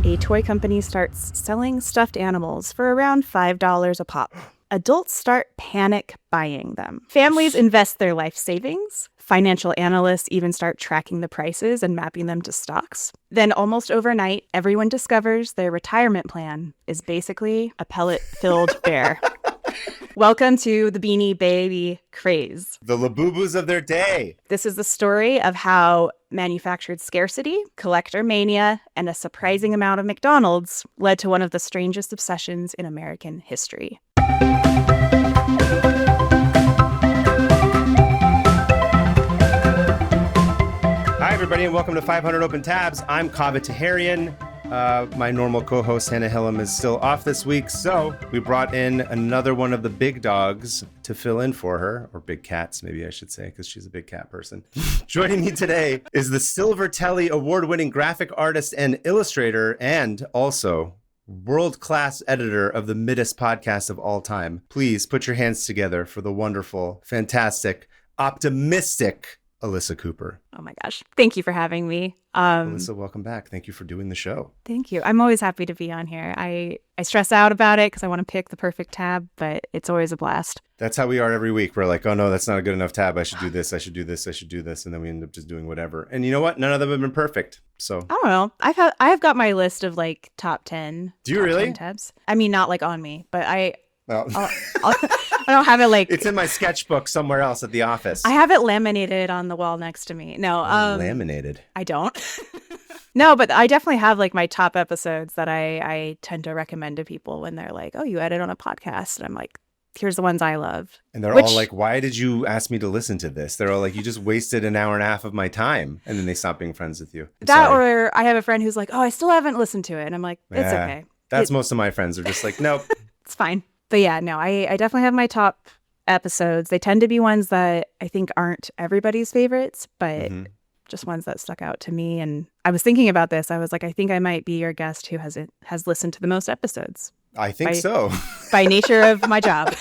A toy company starts selling stuffed animals for around $5 a pop. Adults start panic buying them. Families invest their life savings. Financial analysts even start tracking the prices and mapping them to stocks. Then almost overnight, everyone discovers their retirement plan is basically a pellet-filled bear. Welcome to the Beanie Baby craze. The Labubus of their day. This is the story of how manufactured scarcity, collector mania, and a surprising amount of McDonald's led to one of the strangest obsessions in American history. Hi, everybody, and welcome to 500 Open Tabs. I'm Kaveh Taherian. My normal co-host, Hannah Hillam, is still off this week, so we brought in another one of the big dogs to fill in for her, or big cats, maybe I should say, because she's a big cat person. Joining me today is the Silver Telly award-winning graphic artist and illustrator, and also world-class editor of the Middest podcast of all time. Please put your hands together for the wonderful, fantastic, optimistic Alyssa Cooper. Oh my gosh. Thank you for having me. Alyssa, welcome back. Thank you for doing the show. Thank you. I'm always happy to be on here. I stress out about it because I want to pick the perfect tab, but it's always a blast. That's how we are every week. We're like, oh no, that's not a good enough tab. I should do this. I should do this. I should do this. And then we end up just doing whatever. And you know what? None of them have been perfect. So I don't know. I have got my list of like top 10. Do you really? 10 tabs. I mean, not like on me, but I don't have it like... It's in my sketchbook somewhere else at the office. I have it laminated on the wall next to me. No. Laminated? I don't. No, but I definitely have like my top episodes that I tend to recommend to people when they're like, oh, you edit on a podcast. And I'm like, here's the ones I love. And they're all like, why did you ask me to listen to this? They're all like, you just wasted an hour and a half of my time. And then they stop being friends with you. Or I have a friend who's like, oh, I still haven't listened to it. And I'm like, it's okay. That's most of my friends are just like, nope. It's fine. But yeah, no, I definitely have my top episodes. They tend to be ones that I think aren't everybody's favorites, but just ones that stuck out to me. And I was thinking about this. I was like, I think I might be your guest who has listened to the most episodes. I think so. By nature of my job.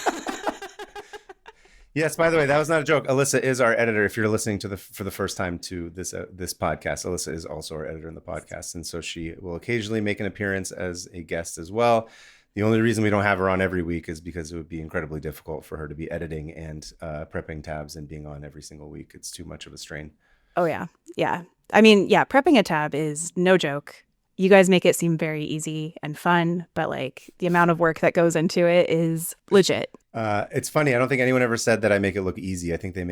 Yes, by the way, that was not a joke. Alyssa is our editor. If you're listening to for the first time to this podcast, Alyssa is also our editor in the podcast. And so she will occasionally make an appearance as a guest as well. The only reason we don't have her on every week is because it would be incredibly difficult for her to be editing and prepping tabs and being on every single week. It's too much of a strain. Oh, yeah. Yeah. I mean, yeah, prepping a tab is no joke. You guys make it seem very easy and fun, but like the amount of work that goes into it is legit. It's funny. I don't think anyone ever said that I make it look easy. I think we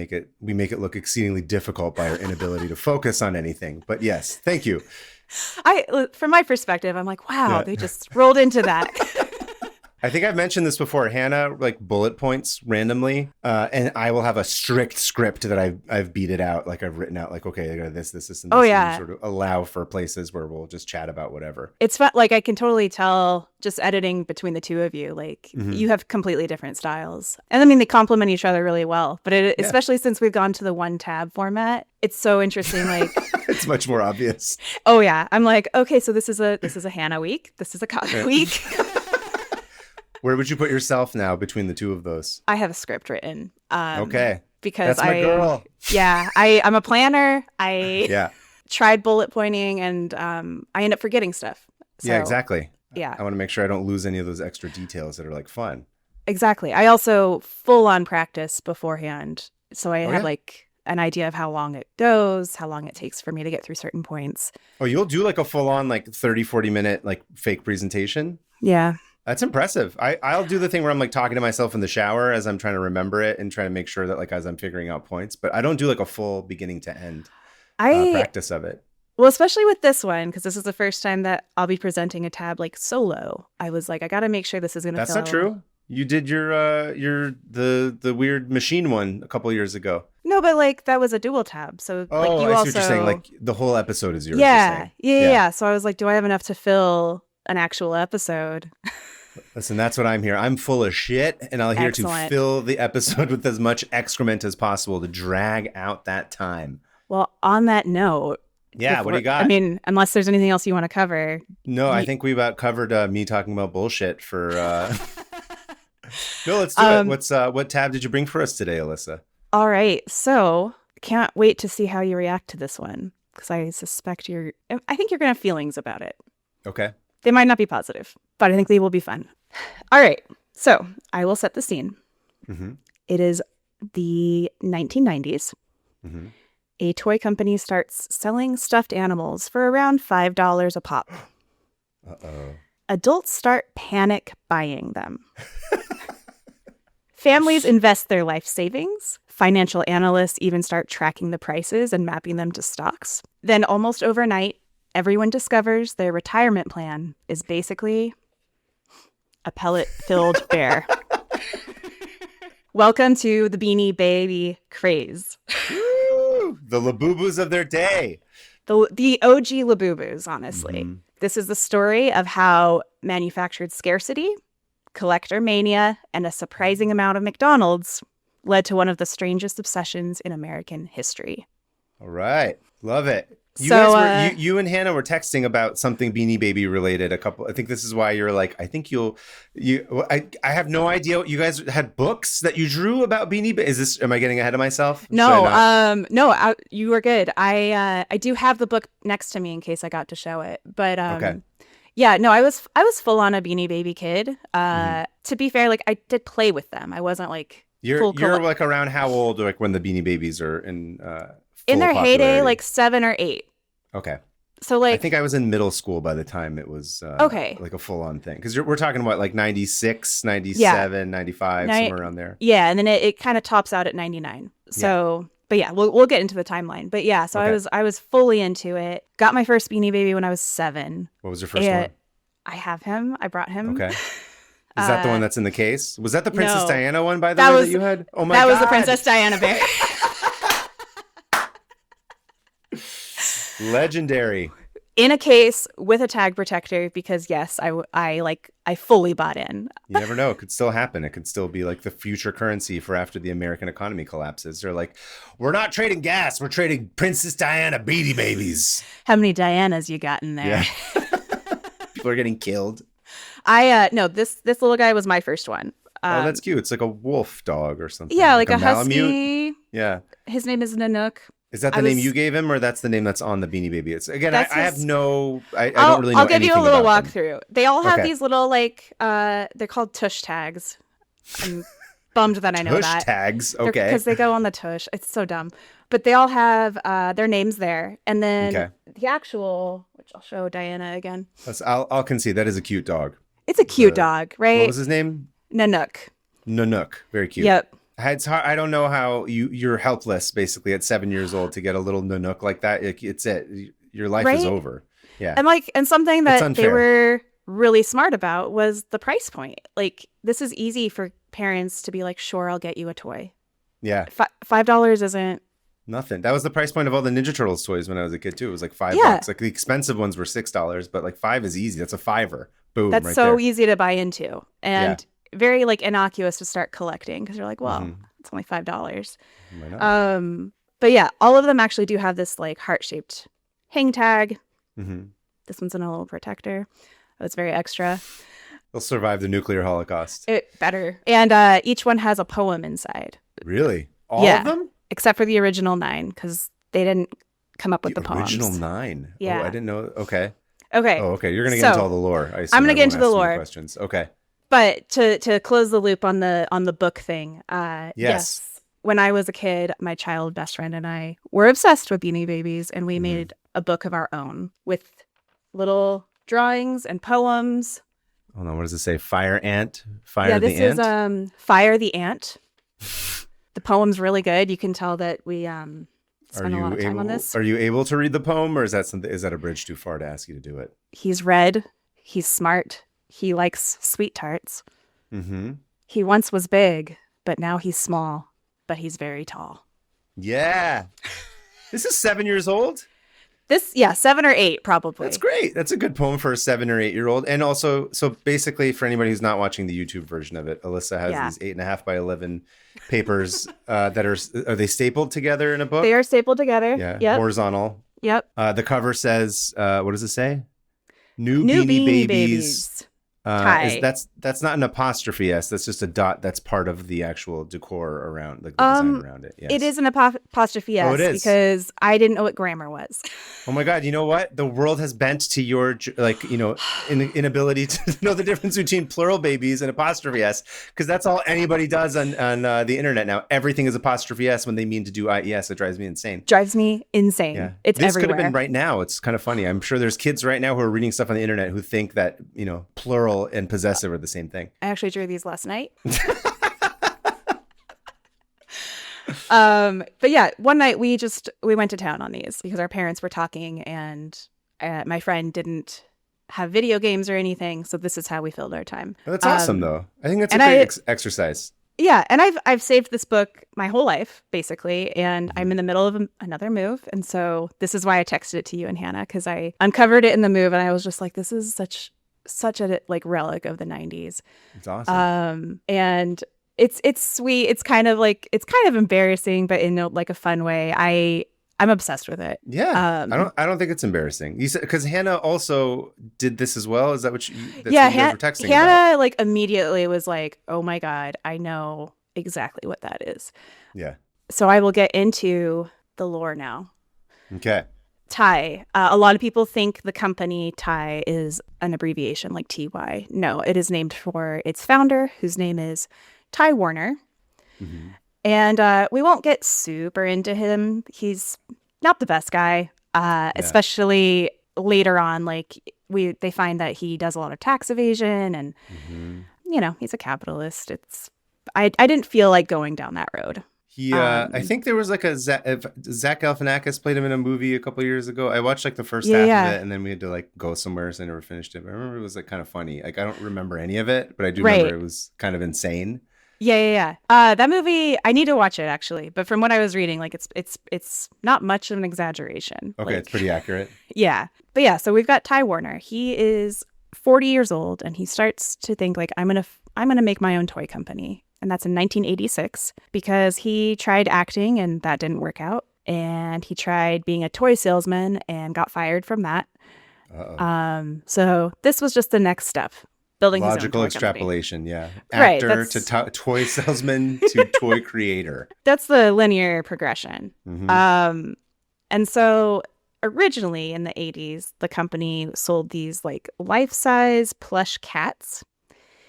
make it look exceedingly difficult by our inability to focus on anything. But yes, thank you. From my perspective, I'm like, wow, They just rolled into that. I think I've mentioned this before. Hannah like bullet points randomly, and I will have a strict script that I've beat it out. Like I've written out like, okay, I got this, and this. Oh yeah. And sort of allow for places where we'll just chat about whatever. It's fun. Like I can totally tell just editing between the two of you. Like you have completely different styles, and I mean they complement each other really well. But especially since we've gone to the one tab format, it's so interesting. Like it's much more obvious. Oh yeah, I'm like, okay, so this is a Hannah week. This is a Kaveh week. Where would you put yourself now between the two of those? I have a script written. Okay. Because that's my girl. Yeah, I'm a planner. I tried bullet pointing and I end up forgetting stuff. So, yeah, exactly. Yeah. I want to make sure I don't lose any of those extra details that are like fun. Exactly. I also full on practice beforehand. So I have like an idea of how long it goes, how long it takes for me to get through certain points. Oh, you'll do like a full on like 30, 40 minute like fake presentation? Yeah. That's impressive. I'll do the thing where I'm like talking to myself in the shower as I'm trying to remember it and trying to make sure that like as I'm figuring out points, but I don't do like a full beginning to end practice of it. Well, especially with this one, because this is the first time that I'll be presenting a tab like solo. I was like, I got to make sure this is going to. That's not true. You did the weird machine one a couple years ago. No, but like that was a dual tab. So like you I see also what you're saying. Like the whole episode is yours. Yeah. So I was like, do I have enough to fill an actual episode? Listen, that's what I'm here. I'm full of shit, and I'm here to fill the episode with as much excrement as possible to drag out that time. Well, on that note. Yeah, what do you got? I mean, unless there's anything else you want to cover. No, I think we about covered me talking about bullshit for... No, let's do it. What tab did you bring for us today, Alyssa? All right. So, can't wait to see how you react to this one, because I suspect I think you're going to have feelings about it. Okay. They might not be positive, but I think they will be fun. All right. So I will set the scene. Mm-hmm. It is the 1990s. Mm-hmm. A toy company starts selling stuffed animals for around $5 a pop. Uh-oh. Adults start panic buying them. Families invest their life savings. Financial analysts even start tracking the prices and mapping them to stocks. Then almost overnight, everyone discovers their retirement plan is basically a pellet-filled bear. Welcome to the Beanie Baby craze. Woo! The Labubus of their day. The OG Labubus, honestly. Mm-hmm. This is the story of how manufactured scarcity, collector mania, and a surprising amount of McDonald's led to one of the strangest obsessions in American history. All right. Love it. You So, guys were, you and Hannah were texting about something Beanie Baby related I think this is why you're like, I think I have no idea what you guys had books that you drew about Beanie Baby. Am I getting ahead of myself? No, you were good. I do have the book next to me in case I got to show it. But okay. Yeah, no, I was full on a Beanie Baby kid. To be fair, like I did play with them. I wasn't like you're like around how old like when the Beanie Babies are in their popularity? Heyday, like 7 or 8. Okay. So like I think I was in middle school by the time it was like a full on thing because we're talking about like 96, 97, 95, somewhere around there. Yeah, and then it kind of tops out at 99. So But yeah, we'll get into the timeline. But yeah, so okay. I was fully into it. Got my first Beanie Baby when I was 7. What was your first one? I have him. I brought him. Okay. Is that the one that's in the case? Was that the Princess Diana one, by the way, that you had? Oh my God. That was the Princess Diana bear. Legendary. In a case with a tag protector because yes, I fully bought in. You never know. It could still happen. It could still be like the future currency for after the American economy collapses. They're like, we're not trading gas. We're trading Princess Diana Beanie Babies. How many Dianas you got in there? Yeah. People are getting killed. No, this little guy was my first one. Oh, that's cute. It's like a wolf dog or something. Yeah, like a Malamute. Husky. Yeah. His name is Nanook. Is that the name you gave him, or that's the name that's on the Beanie Baby? It's again, I have no. I don't really know. I'll give you a little walkthrough. They all have these little like they're called tush tags. I'm bummed that I know tush that. Tags, okay. Because they go on the tush. It's so dumb, but they all have their names there, and then the actual, which I'll show Diana again. I'll concede that is a cute dog. It's a cute dog, right? What was his name? Nanook. Very cute. Yep. It's hard. I don't know how you're helpless basically at 7 years old to get a little Nanook like that. It's it. Your life is over. Yeah. And something that they were really smart about was the price point. Like this is easy for parents to be like, sure, I'll get you a toy. Yeah. $5 isn't nothing. That was the price point of all the Ninja Turtles toys when I was a kid too. It was like $5. Like the expensive ones were $6, but like 5 is easy. That's a $5. Boom. That's right so there. easy to buy into. And very like innocuous to start collecting because you're like, well, it's only $5. Why not? But yeah, all of them actually do have this like heart-shaped hang tag. Mm-hmm. This one's in a little protector. Oh, it's very extra. They'll survive the nuclear holocaust. It better. And each one has a poem inside. Really? All of them? Except for the original 9 because they didn't come up with the poems. Original 9? Yeah. Oh, I didn't know. Okay. Okay. Oh, okay. You're going to get into all the lore. I'm going to get into the lore. Questions. Okay. But to close the loop on the book thing, yes, when I was a kid, my child best friend and I were obsessed with Beanie Babies, and we made a book of our own with little drawings and poems. Hold on, what does it say? Fire Ant? Fire the Ant? Yeah, this is Fire the Ant. The poem's really good. You can tell that we spent a lot of time on this. Are you able to read the poem, or is that a bridge too far to ask you to do it? He's red. He's smart. He likes sweet tarts. Mm-hmm. He once was big, but now he's small, but he's very tall. Yeah. This is 7 years old? 7 or 8, probably. That's great. That's a good poem for a 7 or 8 year old. And also, so basically, for anybody who's not watching the YouTube version of it, Alyssa has these 8.5 by 11 papers that are they stapled together in a book? They are stapled together. Yeah. Yep. Horizontal. Yep. The cover says, what does it say? New Beanie Babies. Thai. That's not an apostrophe S. That's just a dot. That's part of the actual decor around, like the design around it. Yes. It is an apostrophe Oh, S it is. because I didn't know what grammar was. Oh my God! You know what? The world has bent to your inability to know the difference between plural babies and apostrophe S, because that's all anybody does on the internet now. Everything is apostrophe S when they mean to do IES. It drives me insane. Drives me insane. Yeah. It's this everywhere. Could have been right now. It's kind of funny. I'm sure there's kids right now who are reading stuff on the internet who think that, plural and possessive are the same thing. I actually drew these last night. But yeah, one night we went to town on these because our parents were talking, and my friend didn't have video games or anything. So this is how we filled our time. That's awesome, though. I think that's a great exercise. Yeah. And I've saved this book my whole life, basically. And I'm in the middle of another move. And so this is why I texted it to you and Hannah, because I uncovered it in the move and I was just like, this is such a like relic of the 90s. It's awesome. And it's sweet. It's kind of embarrassing, but in like a fun way. I'm obsessed with it. Yeah. I don't think it's embarrassing. You said, because Hannah also did this as well. Is that what you guys were texting Hannah about? like immediately was like, oh my God, I know exactly what that is. Yeah. So I will get into the lore now. Okay. Thai. A lot of people think the company Thai is an abbreviation like TY. No, it is named for its founder, whose name is Ty Warner. Mm-hmm. And we won't get super into him. He's not the best guy, especially later on. Like they find that he does a lot of tax evasion, and he's a capitalist. I didn't feel like going down that road. I think there was like Zach Galifianakis played him in a movie a couple of years ago. I watched like the first half of it, and then we had to like go somewhere, so I never finished it. But I remember it was like kind of funny. Like I don't remember any of it, but I do remember it was kind of insane. Yeah. That movie, I need to watch it actually. But from what I was reading, like it's not much of an exaggeration. Okay, it's pretty accurate. Yeah. But yeah, so we've got Ty Warner. He is 40 years old, and he starts to think like I'm gonna make my own toy company. And that's in 1986 because he tried acting and that didn't work out. And he tried being a toy salesman and got fired from that. So this was just the next step. Building logical his own toy extrapolation, company. Yeah. Actor to toy salesman to toy creator. That's the linear progression. Mm-hmm. And so originally in the 80s, the company sold these like life-size plush cats.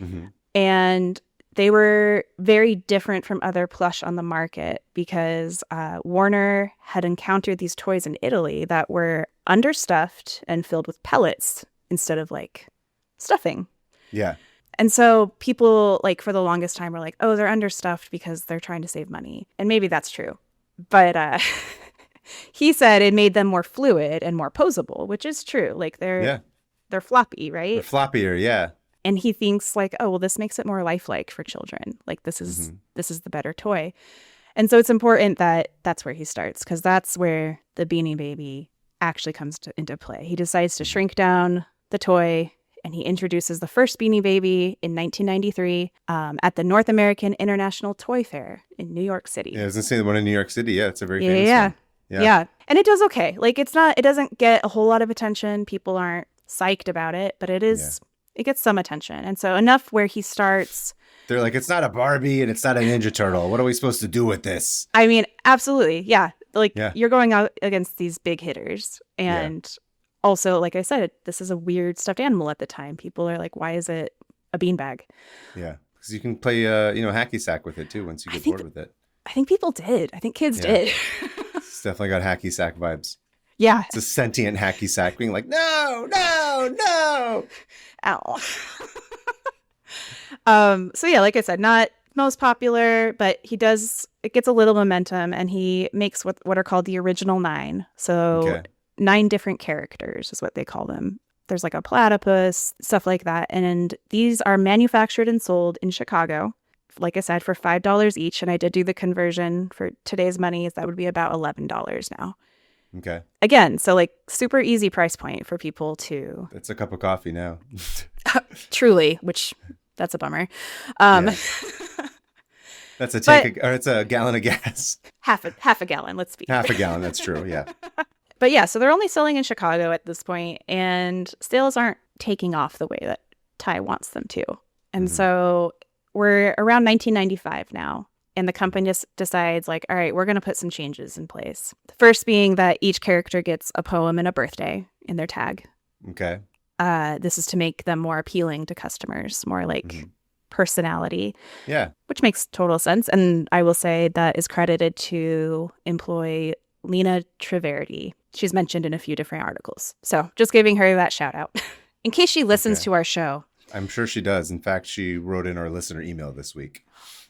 Mm-hmm. And they were very different from other plush on the market because Warner had encountered these toys in Italy that were understuffed and filled with pellets instead of like stuffing. Yeah. And so people like for the longest time were like, oh, they're understuffed because they're trying to save money. And maybe that's true. But he said it made them more fluid and more posable, which is true. Like they're floppy, right? They're floppier, yeah. And he thinks like, oh, well, this makes it more lifelike for children. Like this is the better toy. And so it's important that that's where he starts because that's where the Beanie Baby actually comes into play. He decides to shrink down the toy, and he introduces the first Beanie Baby in 1993 at the North American International Toy Fair in New York City. Yeah, I was going to say the one in New York City. Yeah, it's a very famous one. Yeah. And it does okay. Like it doesn't get a whole lot of attention. People aren't psyched about it, but it gets some attention. And so enough where he starts. They're like, it's not a Barbie and it's not a Ninja Turtle. What are we supposed to do with this? I mean, absolutely. Yeah. Like you're going out against these big hitters. And also, like I said, this is a weird stuffed animal at the time. People are like, why is it a beanbag? Yeah. Because you can play, hacky sack with it too once you get bored with it. I think people did. I think kids did. It's definitely got hacky sack vibes. Yeah. It's a sentient hacky sack being like, no. Ow. So yeah, like I said, not most popular, but it gets a little momentum, and he makes what are called the original 9. So 9 different characters is what they call them. There's like a platypus, stuff like that. And these are manufactured and sold in Chicago, like I said, for $5 each. And I did do the conversion for today's money. That would be about $11 now. Okay. Again, so like super easy price point for people to. It's a cup of coffee now. Truly, which that's a bummer. That's it's a gallon of gas. Half a gallon. Let's be. Half a gallon. That's true. Yeah. But yeah, so they're only selling in Chicago at this point, and sales aren't taking off the way that Tai wants them to. And so we're around 1995 now. And the company just decides, like, all right, we're going to put some changes in place. The first being that each character gets a poem and a birthday in their tag. Okay. This is to make them more appealing to customers, more like personality. Yeah. Which makes total sense. And I will say that is credited to employee Lena Treverdi. She's mentioned in a few different articles. So just giving her that shout out in case she listens to our show. I'm sure she does. In fact, she wrote in our listener email this week.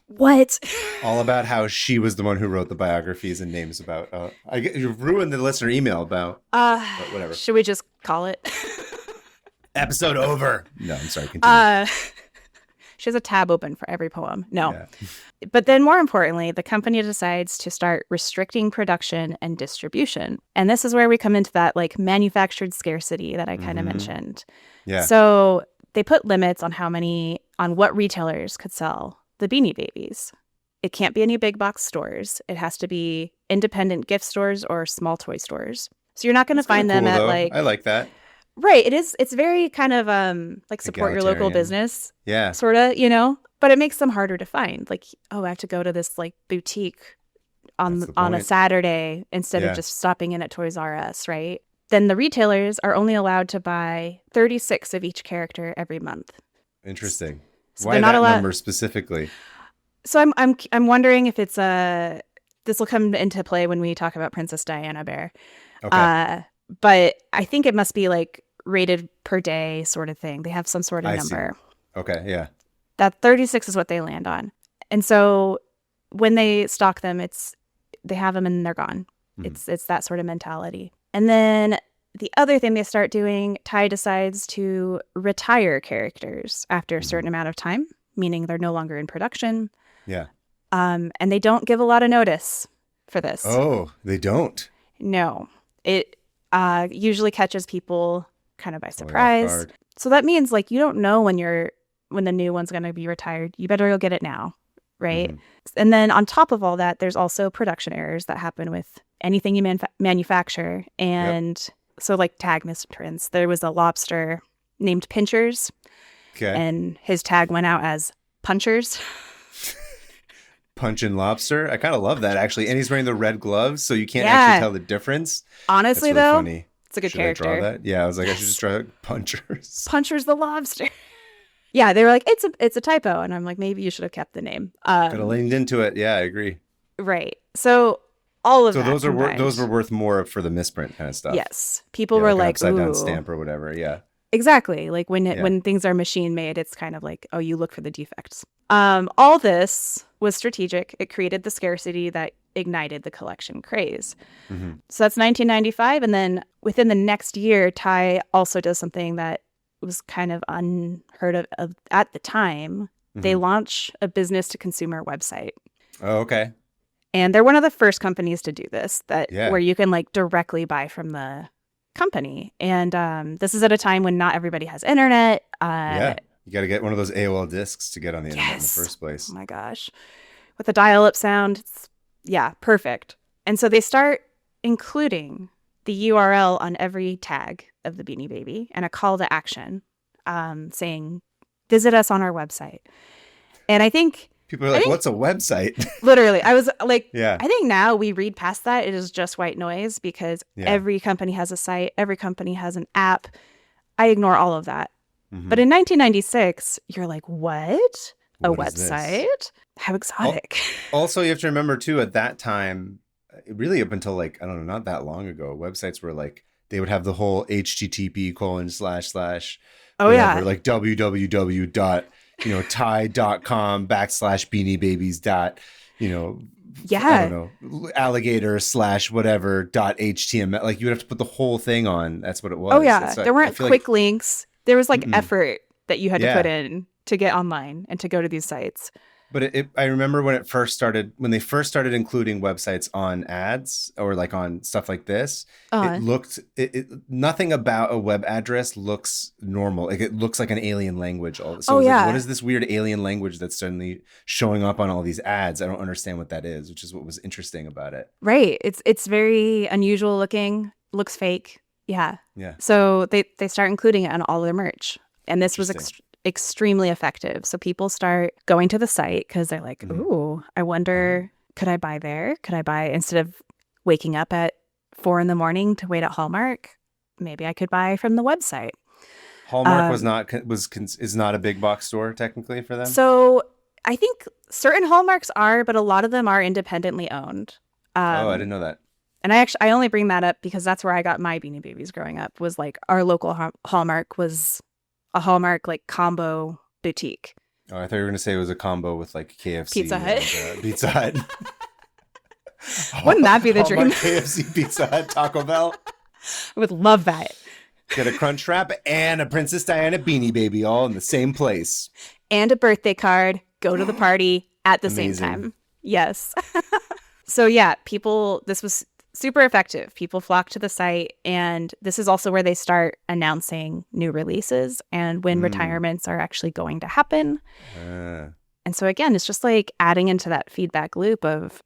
What? All about how she was the one who wrote the biographies and names about. You ruined the listener email about. But whatever. Should we just call it? Episode over. No, I'm sorry. Continue. She has a tab open for every poem. No. Yeah. But then more importantly, the company decides to start restricting production and distribution. And this is where we come into that like manufactured scarcity that I kind of mentioned. Yeah. So they put limits on on what retailers could sell the Beanie Babies. It can't be any big box stores. It has to be independent gift stores or small toy stores. So you're not going to find them at like... I like that. Right. It's very kind of like support your local business. Yeah. Sort of, but it makes them harder to find. Like, oh, I have to go to this like boutique on a Saturday instead of just stopping in at Toys R Us, right? Then the retailers are only allowed to buy 36 of each character every month. Interesting. So why that number specifically? So I'm wondering if it's this will come into play when we talk about Princess Diana Bear. Okay. But I think it must be like rated per day sort of thing. They have some sort of number. See. Okay, yeah. That 36 is what they land on. And so when they stock them, they have them and they're gone. It's that sort of mentality. And then the other thing they start doing, Tai decides to retire characters after a certain amount of time, meaning they're no longer in production. Yeah. And they don't give a lot of notice for this. Oh, they don't? No. It usually catches people kind of by surprise. So that means like you don't know when the new one's going to be retired. You better go get it now, right? And then on top of all that, there's also production errors that happen with anything you manufacture. And so like tag misprints. There was a lobster named Pinchers. Okay. And his tag went out as Punchers. Punching lobster. I kind of love that actually. And he's wearing the red gloves, so you can't actually tell the difference. Honestly, That's really though, funny. It's a good should character. I draw that? Yeah, I was like, I should just draw Punchers. Punchers the lobster. Yeah, they were like, it's a typo. And I'm like, maybe you should have kept the name. Could have leaned into it. Yeah, I agree. Right. So all of that those combined, those were worth more for the misprint kind of stuff. Yes. People were like, upside down ooh. stamp or whatever. Yeah. Exactly. Like when things are machine made, it's kind of like, oh, you look for the defects. All this was strategic. It created the scarcity that ignited the collection craze. So that's 1995. And then within the next year, Tai also does something that was kind of unheard of at the time. They launch a business to consumer website. Oh, okay. And they're one of the first companies to do this, where you can like directly buy from the company. And this is at a time when not everybody has internet. You got to get one of those AOL discs to get on the internet in the first place. Oh my gosh. With the dial-up sound, perfect. And so they start including the URL on every tag of the Beanie Baby and a call to action saying, visit us on our website. And I think people are like, what's a website? Literally, I was like, I think now we read past that. It is just white noise because every company has a site. Every company has an app. I ignore all of that. But in 1996, you're like, what? A website? How exotic. Also, you have to remember, too, at that time, really up until like, I don't know, not that long ago, websites were like, they would have the whole HTTP : / like www.tai.com / beaniebabies . I don't know, alligator / whatever .html. Like you would have to put the whole thing on. That's what it was. Oh yeah, there weren't quick links. There was like effort that you had to put in to get online and to go to these sites. But I remember when they first started including websites on ads or like on stuff like this, nothing about a web address looks normal. Like it looks like an alien language. So like, what is this weird alien language that's suddenly showing up on all these ads? I don't understand what that is, which is what was interesting about it. Right. It's very unusual looking, looks fake. Yeah. Yeah. So they start including it on all their merch. And this was extremely effective. So people start going to the site because they're like, ooh, I wonder, could I buy there? Could I buy, instead of waking up at 4 a.m. to wait at Hallmark, maybe I could buy from the website. Hallmark is not a big box store technically for them. So I think certain Hallmarks are, but a lot of them are independently owned. I didn't know that. And I only bring that up because that's where I got my Beanie Babies growing up, was like our local Hallmark was a Hallmark like combo boutique. Oh, I thought you were going to say it was a combo with like KFC. Pizza Hut. And, Pizza Hut. Wouldn't that be the Hallmark, dream? KFC, Pizza Hut, Taco Bell. I would love that. Get a Crunch Wrap and a Princess Diana Beanie Baby all in the same place. And a birthday card. Go to the party at the Amazing. same time. Yes. So yeah, this was super effective. People flock to the site, and this is also where they start announcing new releases and when retirements are actually going to happen. And so again, it's just like adding into that feedback loop of,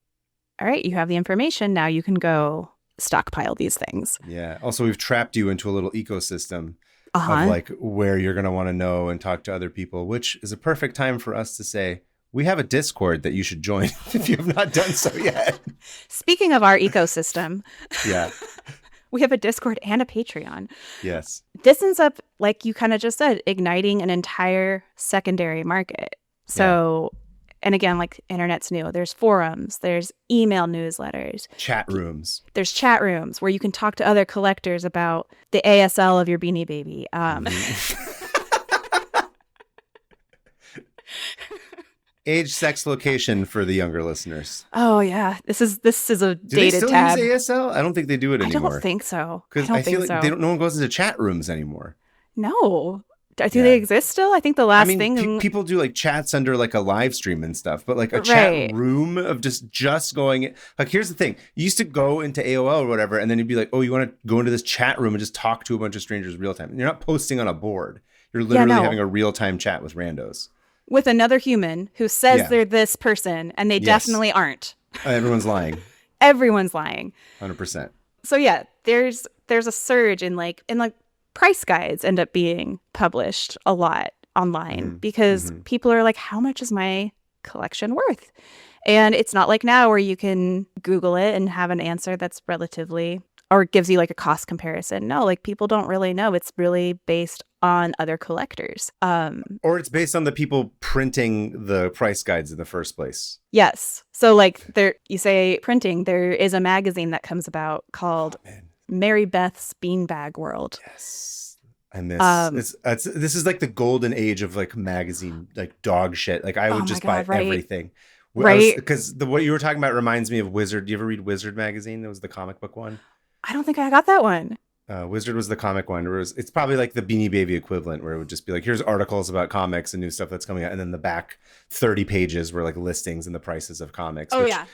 all right, you have the information, now you can go stockpile these things. Yeah. Also, we've trapped you into a little ecosystem of like where you're going to want to know and talk to other people, which is a perfect time for us to say, we have a Discord that you should join if you have not done so yet. Speaking of our ecosystem, yeah, we have a Discord and a Patreon. Yes. This ends up, like you kind of just said, igniting an entire secondary market. So, and again, like internet's new. There's forums, there's email newsletters. Chat rooms. There's chat rooms where you can talk to other collectors about the ASL of your Beanie Baby. Age, sex, location for the younger listeners. Oh yeah, this is a do they dated still tab. use ASL? I don't think they do it anymore. I don't think so. Because I feel like no one goes into chat rooms anymore. No. Do they exist still? I think the last thing... people do like chats under like a live stream and stuff, but like a chat room of just going... Like, here's the thing. You used to go into AOL or whatever, and then you'd be like, oh, you want to go into this chat room and just talk to a bunch of strangers real time. And you're not posting on a board. You're literally having a real time chat with randos. With another human who says they're this person, and they definitely aren't. Everyone's lying. Everyone's lying. 100%. So yeah, there's a surge in price guides end up being published a lot online because people are like, how much is my collection worth? And it's not like now where you can Google it and have an answer that's relatively, or gives you like a cost comparison. No, like people don't really know. It's really based on other collectors. Or it's based on the people printing the price guides in the first place. Yes. So like you say printing, there is a magazine that comes about called Mary Beth's Beanbag World. Yes. And this is like the golden age of like magazine, like dog shit. Like I would just buy everything. Right. Because what you were talking about reminds me of Wizard. Do you ever read Wizard magazine? It was the comic book one. I don't think I got that one. Wizard was the comic one. It's probably like the Beanie Baby equivalent, where it would just be like, here's articles about comics and new stuff that's coming out. And then the back 30 pages were like listings and the prices of comics. Oh, yeah.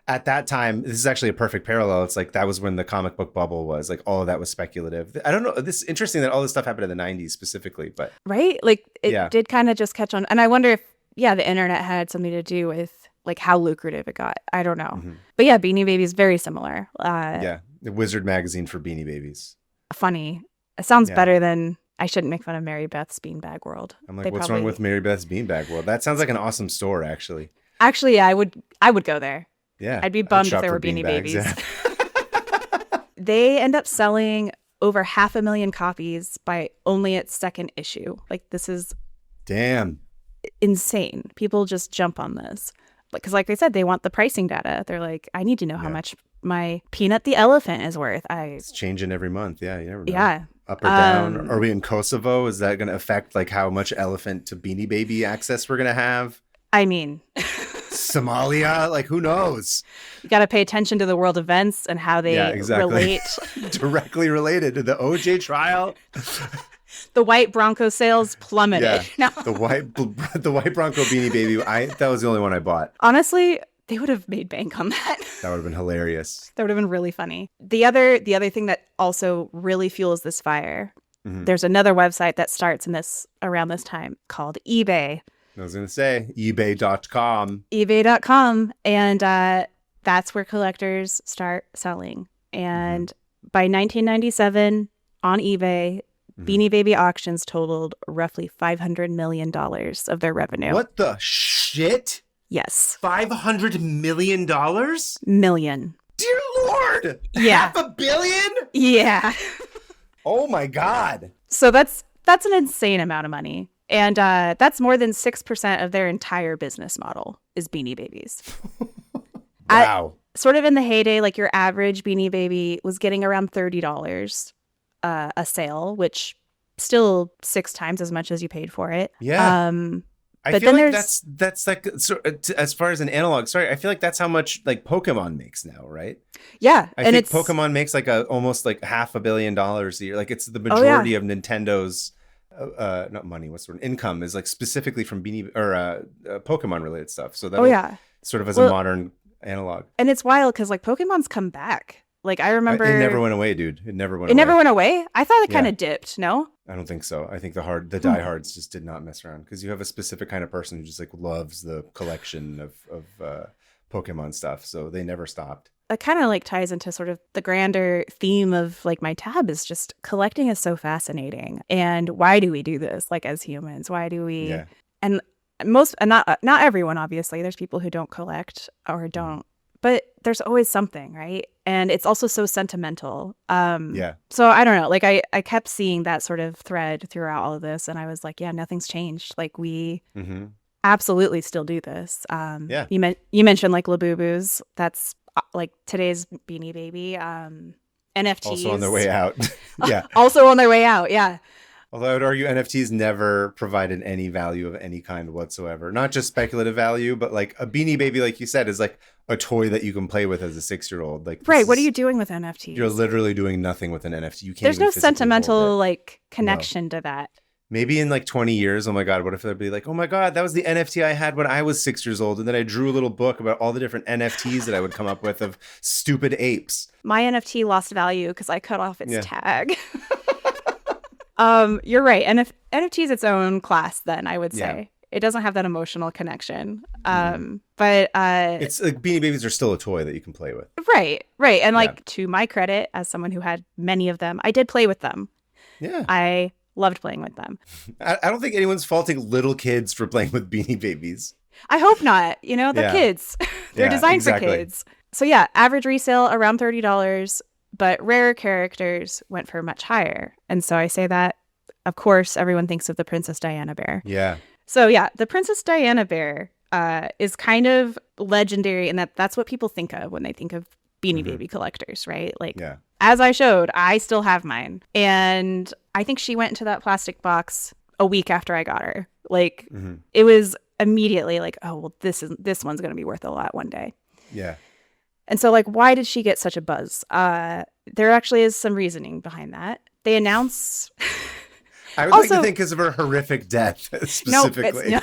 At that time, this is actually a perfect parallel. It's like that was when the comic book bubble was like all of that was speculative. I don't know. This is interesting that all this stuff happened in the 90s specifically, but right. Like it did kind of just catch on. And I wonder if, the internet had something to do with like how lucrative it got. I don't know. But yeah, Beanie Baby is very similar. The Wizard magazine for Beanie Babies. Funny. It sounds better than I shouldn't make fun of Mary Beth's Beanbag World. I'm like, what's wrong with Mary Beth's Beanbag World? That sounds like an awesome store, actually. Actually, yeah, I would go there. Yeah. I'd be bummed if there were Beanie Babies. Yeah. They end up selling over 500,000 copies by only its second issue. Like, this is insane. People just jump on this. Because like I said, they want the pricing data. They're like, I need to know how much my Peanut the elephant is worth. It's changing every month. Yeah, you never know. Yeah. Up or down. Are we in Kosovo? Is that going to affect like how much elephant to Beanie Baby access we're going to have? I mean... Somalia, like who knows? You got to pay attention to the world events and how they relate. Directly related to the OJ trial. The white Bronco sales plummeted. Yeah. The white Bronco Beanie Baby. That was the only one I bought. Honestly, they would have made bank on that. That would have been hilarious. That would have been really funny. The other thing that also really fuels this fire. There's another website that starts around this time called eBay. I was going to say ebay.com. ebay.com. And that's where collectors start selling. And by 1997 on eBay, Beanie Baby auctions totaled roughly $500 million of their revenue. What the shit? Yes. $500 million? Million. Dear Lord! Yeah. $500 million? Yeah. Oh my God. So that's an insane amount of money. And that's more than 6% of their entire business model is Beanie Babies. Wow. Sort of in the heyday, like your average Beanie Baby was getting around $30 a sale, which still 6 times as much as you paid for it. Yeah. I but feel then like that's like, so, as far as an analog, sorry, I feel like that's how much like Pokemon makes now, right? Yeah. I think Pokemon makes like almost like $500 million a year. Like it's the majority of Nintendo's not money, what's the word? Income is like specifically from Beanie or Pokemon related stuff. So that sort of as a modern analog. And it's wild because like Pokemon's come back. Like I remember it never went away, dude. It never went away. I thought it kind of dipped. No, I don't think so. I think the diehards just did not mess around because you have a specific kind of person who just like loves the collection of Pokemon stuff. So they never stopped. It kind of like ties into sort of the grander theme of like my tab is just collecting is so fascinating. And why do we do this? Like as humans, why do we? Yeah. And not everyone, obviously. There's people who don't collect or don't, but there's always something, right? And it's also so sentimental. So I don't know. Like I kept seeing that sort of thread throughout all of this, and I was like, yeah, nothing's changed. Like we absolutely still do this. You mentioned like Labubu's. That's like today's Beanie Baby. NFTs also on their way out. Yeah. Also on their way out. Yeah. Although I would argue NFTs never provided any value of any kind whatsoever. Not just speculative value, but like a Beanie Baby, like you said, is like a toy that you can play with as a 6-year-old. Like, right. What are you doing with NFTs? You're literally doing nothing with an NFT. You can't. There's no sentimental like connection to that. Maybe in like 20 years, oh my God, what if they'd be like, oh my God, that was the NFT I had when I was 6 years old. And then I drew a little book about all the different NFTs that I would come up with of stupid apes. My NFT lost value because I cut off its tag. You're right. NFT is its own class then, I would say. It doesn't have that emotional connection. But it's like Beanie Babies are still a toy that you can play with. Right. And like to my credit, as someone who had many of them, I did play with them. Yeah. I loved playing with them. I don't think anyone's faulting little kids for playing with Beanie Babies. I hope not. You know, they're kids. They're designed for kids. So yeah, average resale around $30, but rarer characters went for much higher. And so I say that, of course, everyone thinks of the Princess Diana bear. Yeah. So yeah, the Princess Diana bear is kind of legendary in that that's what people think of when they think of Beanie Baby collectors, right? Like, as I showed, I still have mine. And I think she went into that plastic box a week after I got her. Like, it was immediately like, oh, well, this one's going to be worth a lot one day. Yeah. And so, like, why did she get such a buzz? There actually is some reasoning behind that. They announce... I would like to think because of her horrific death, specifically. No.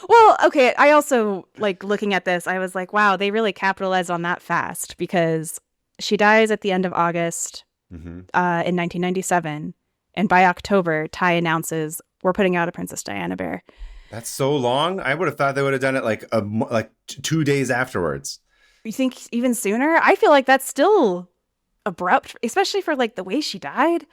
Well, okay. I also, like, looking at this, I was like, wow, they really capitalized on that fast because she dies at the end of August in 1997. And by October, Ty announces, we're putting out a Princess Diana bear. That's so long? I would have thought they would have done it like 2 days afterwards. You think even sooner? I feel like that's still abrupt, especially for, like, the way she died.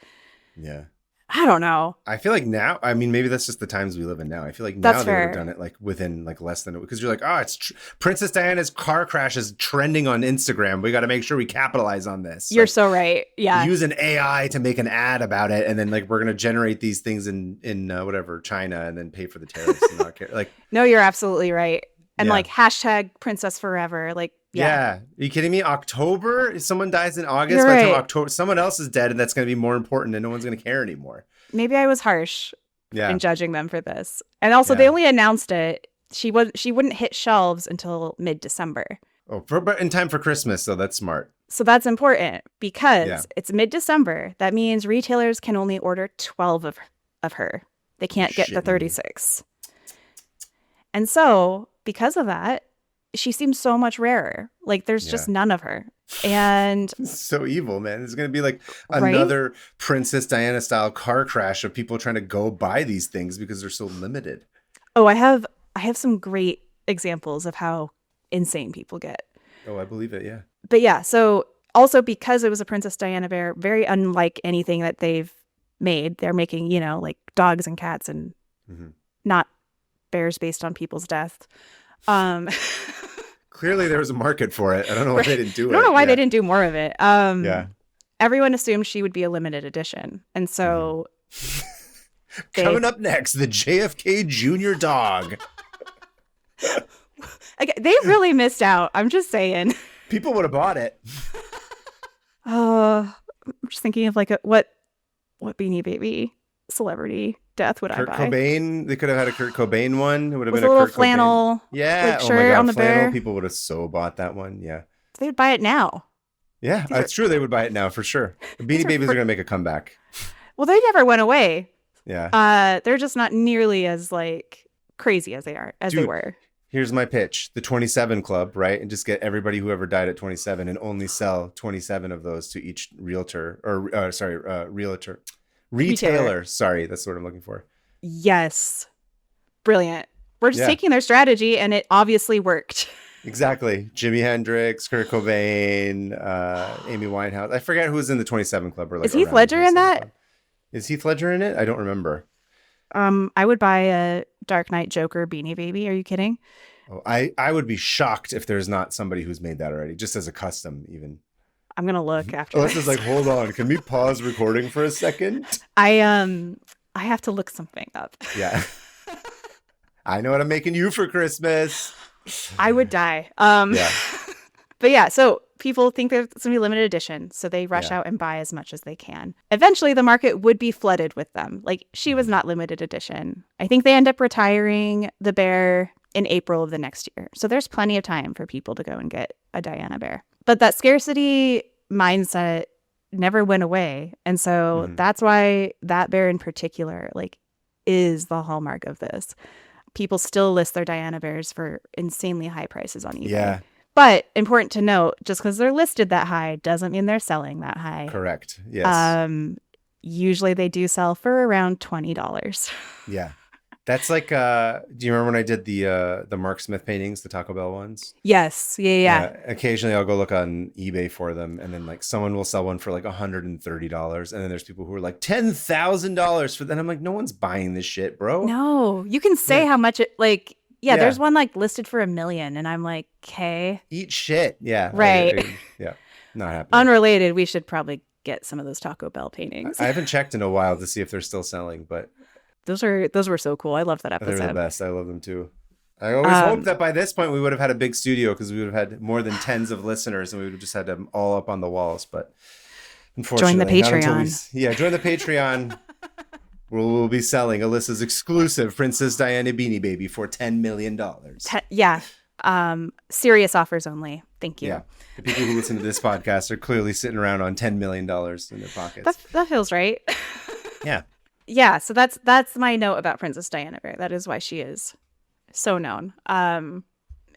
Yeah. I don't know. I feel like now, I mean, maybe that's just the times we live in now. I feel like now they would have done it like within like less than, because you're like, oh, it's Princess Diana's car crash is trending on Instagram. We got to make sure we capitalize on this. You're so right. Yeah. Use an AI to make an ad about it. And then like, we're going to generate these things in whatever, China, and then pay for the tariffs and not care. Like, no, you're absolutely right. And like hashtag Princess Forever. Like, yeah. Are you kidding me? October? If someone dies in August, by the time October, someone else is dead, and that's going to be more important, and no one's going to care anymore. Maybe I was harsh in judging them for this. And also, they only announced it. She wouldn't hit shelves until mid-December. Oh, but in time for Christmas, so that's smart. So that's important because it's mid-December. That means retailers can only order 12 of her. They can't get the 36. And so, because of that, she seems so much rarer. Like, there's just none of her. And it's so evil, man. It's going to be like another Princess Diana style car crash of people trying to go buy these things because they're so limited. Oh, I have some great examples of how insane people get. Oh, I believe it. Yeah. But yeah, so also because it was a Princess Diana bear, very unlike anything that they've made. They're making, like dogs and cats and not bears based on people's deaths. Clearly there was a market for it. I don't know why they didn't do it. I don't know why they didn't do more of it. Yeah. Everyone assumed she would be a limited edition. And so coming up next, the JFK Jr. dog. They really missed out. I'm just saying. People would have bought it. I'm just thinking of like what Beanie Baby celebrity death would Kurt I buy? Cobain. They could have had a Kurt Cobain one. It would have With been a a little Kurt flannel Cobain. Yeah. shirt on the flannel. bear. People would have so bought that one. Yeah. They would buy it now. Yeah, that's true. They would buy it now for sure. The Beanie Babies are going to make a comeback. Well, they never went away. Yeah. They're just not nearly as like crazy as they were. Here's my pitch: the 27 Club, right? And just get everybody who ever died at 27, and only sell 27 of those to each retailer. Sorry, that's what I'm looking for. Yes, brilliant. We're just taking their strategy, and it obviously worked. Exactly. Jimi Hendrix, Kurt Cobain, Amy Winehouse. I forget who's in the 27 Club. Or like is Heath Ledger in that? Club. Is Heath Ledger in it? I don't remember. I would buy a Dark Knight Joker Beanie Baby. Are you kidding? Oh, I would be shocked if there's not somebody who's made that already, just as a custom even. I'm going to look after this. Alyssa's like, hold on. Can we pause recording for a second? I have to look something up. Yeah. I know what I'm making you for Christmas. I would die. Yeah. But yeah, so people think there's going to be limited edition, so they rush out and buy as much as they can. Eventually, the market would be flooded with them. Like, she was not limited edition. I think they end up retiring the bear in April of the next year. So there's plenty of time for people to go and get a Diana bear. But that scarcity mindset never went away. And so that's why that bear in particular, like, is the hallmark of this. People still list their Diana bears for insanely high prices on eBay. Yeah. But important to note, just because they're listed that high doesn't mean they're selling that high. Correct. Yes. Usually they do sell for around $20. Yeah. That's like, do you remember when I did the Mark Smith paintings, the Taco Bell ones? Yes. Yeah. Occasionally I'll go look on eBay for them, and then like someone will sell one for like $130, and then there's people who are like $10,000 for that. I'm like, no one's buying this shit, bro. No, you can say how much it like. Yeah, there's one like listed for $1 million, and I'm like, okay, eat shit. Yeah, right. Yeah, not happening. Unrelated. We should probably get some of those Taco Bell paintings. I haven't checked in a while to see if they're still selling, but those were so cool. I loved that episode. They're the best. I love them too. I always hoped that by this point we would have had a big studio, because we would have had more than tens of listeners, and we would have just had them all up on the walls. But unfortunately, join the Patreon. Join the Patreon. We'll be selling Alyssa's exclusive Princess Diana Beanie Baby for $10 million. Serious offers only. Thank you. Yeah. The people who listen to this podcast are clearly sitting around on $10 million in their pockets. That feels right. Yeah. Yeah. So that's my note about Princess Diana Bear. That is why she is so known. And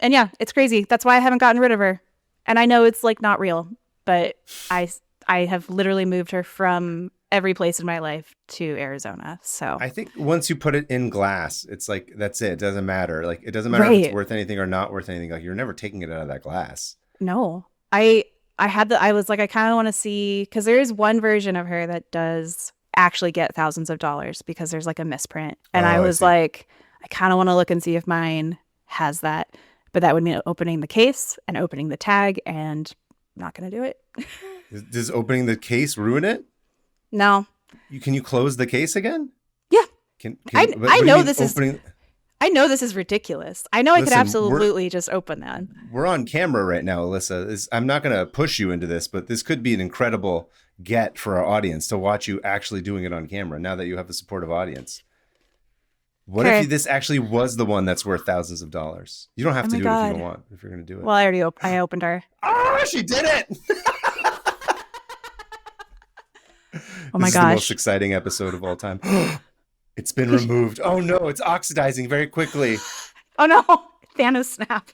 yeah, it's crazy. That's why I haven't gotten rid of her. And I know it's like not real, but I have literally moved her from every place in my life to Arizona. So I think once you put it in glass, it's like, that's it. It doesn't matter. Like, it doesn't matter if it's worth anything or not worth anything. Like, you're never taking it out of that glass. No, I was like, I kind of want to see, because there is one version of her that does actually get thousands of dollars because there's like a misprint. And I was like, I kind of want to look and see if mine has that, but that would mean opening the case and opening the tag, and I'm not going to do it. Does opening the case ruin it? No. Can you close the case again? Yeah. I know this is ridiculous. I know I could absolutely just open that. We're on camera right now, Alyssa. I'm not going to push you into this, but this could be an incredible get for our audience to watch you actually doing it on camera now that you have a supportive audience. What if this actually was the one that's worth thousands of dollars? You don't have to do it if you don't want, if you're going to do it. Well, I opened her. Oh, she did it! Oh my gosh. This is the most exciting episode of all time. It's been removed. Oh no, it's oxidizing very quickly. Oh no, Thanos snap.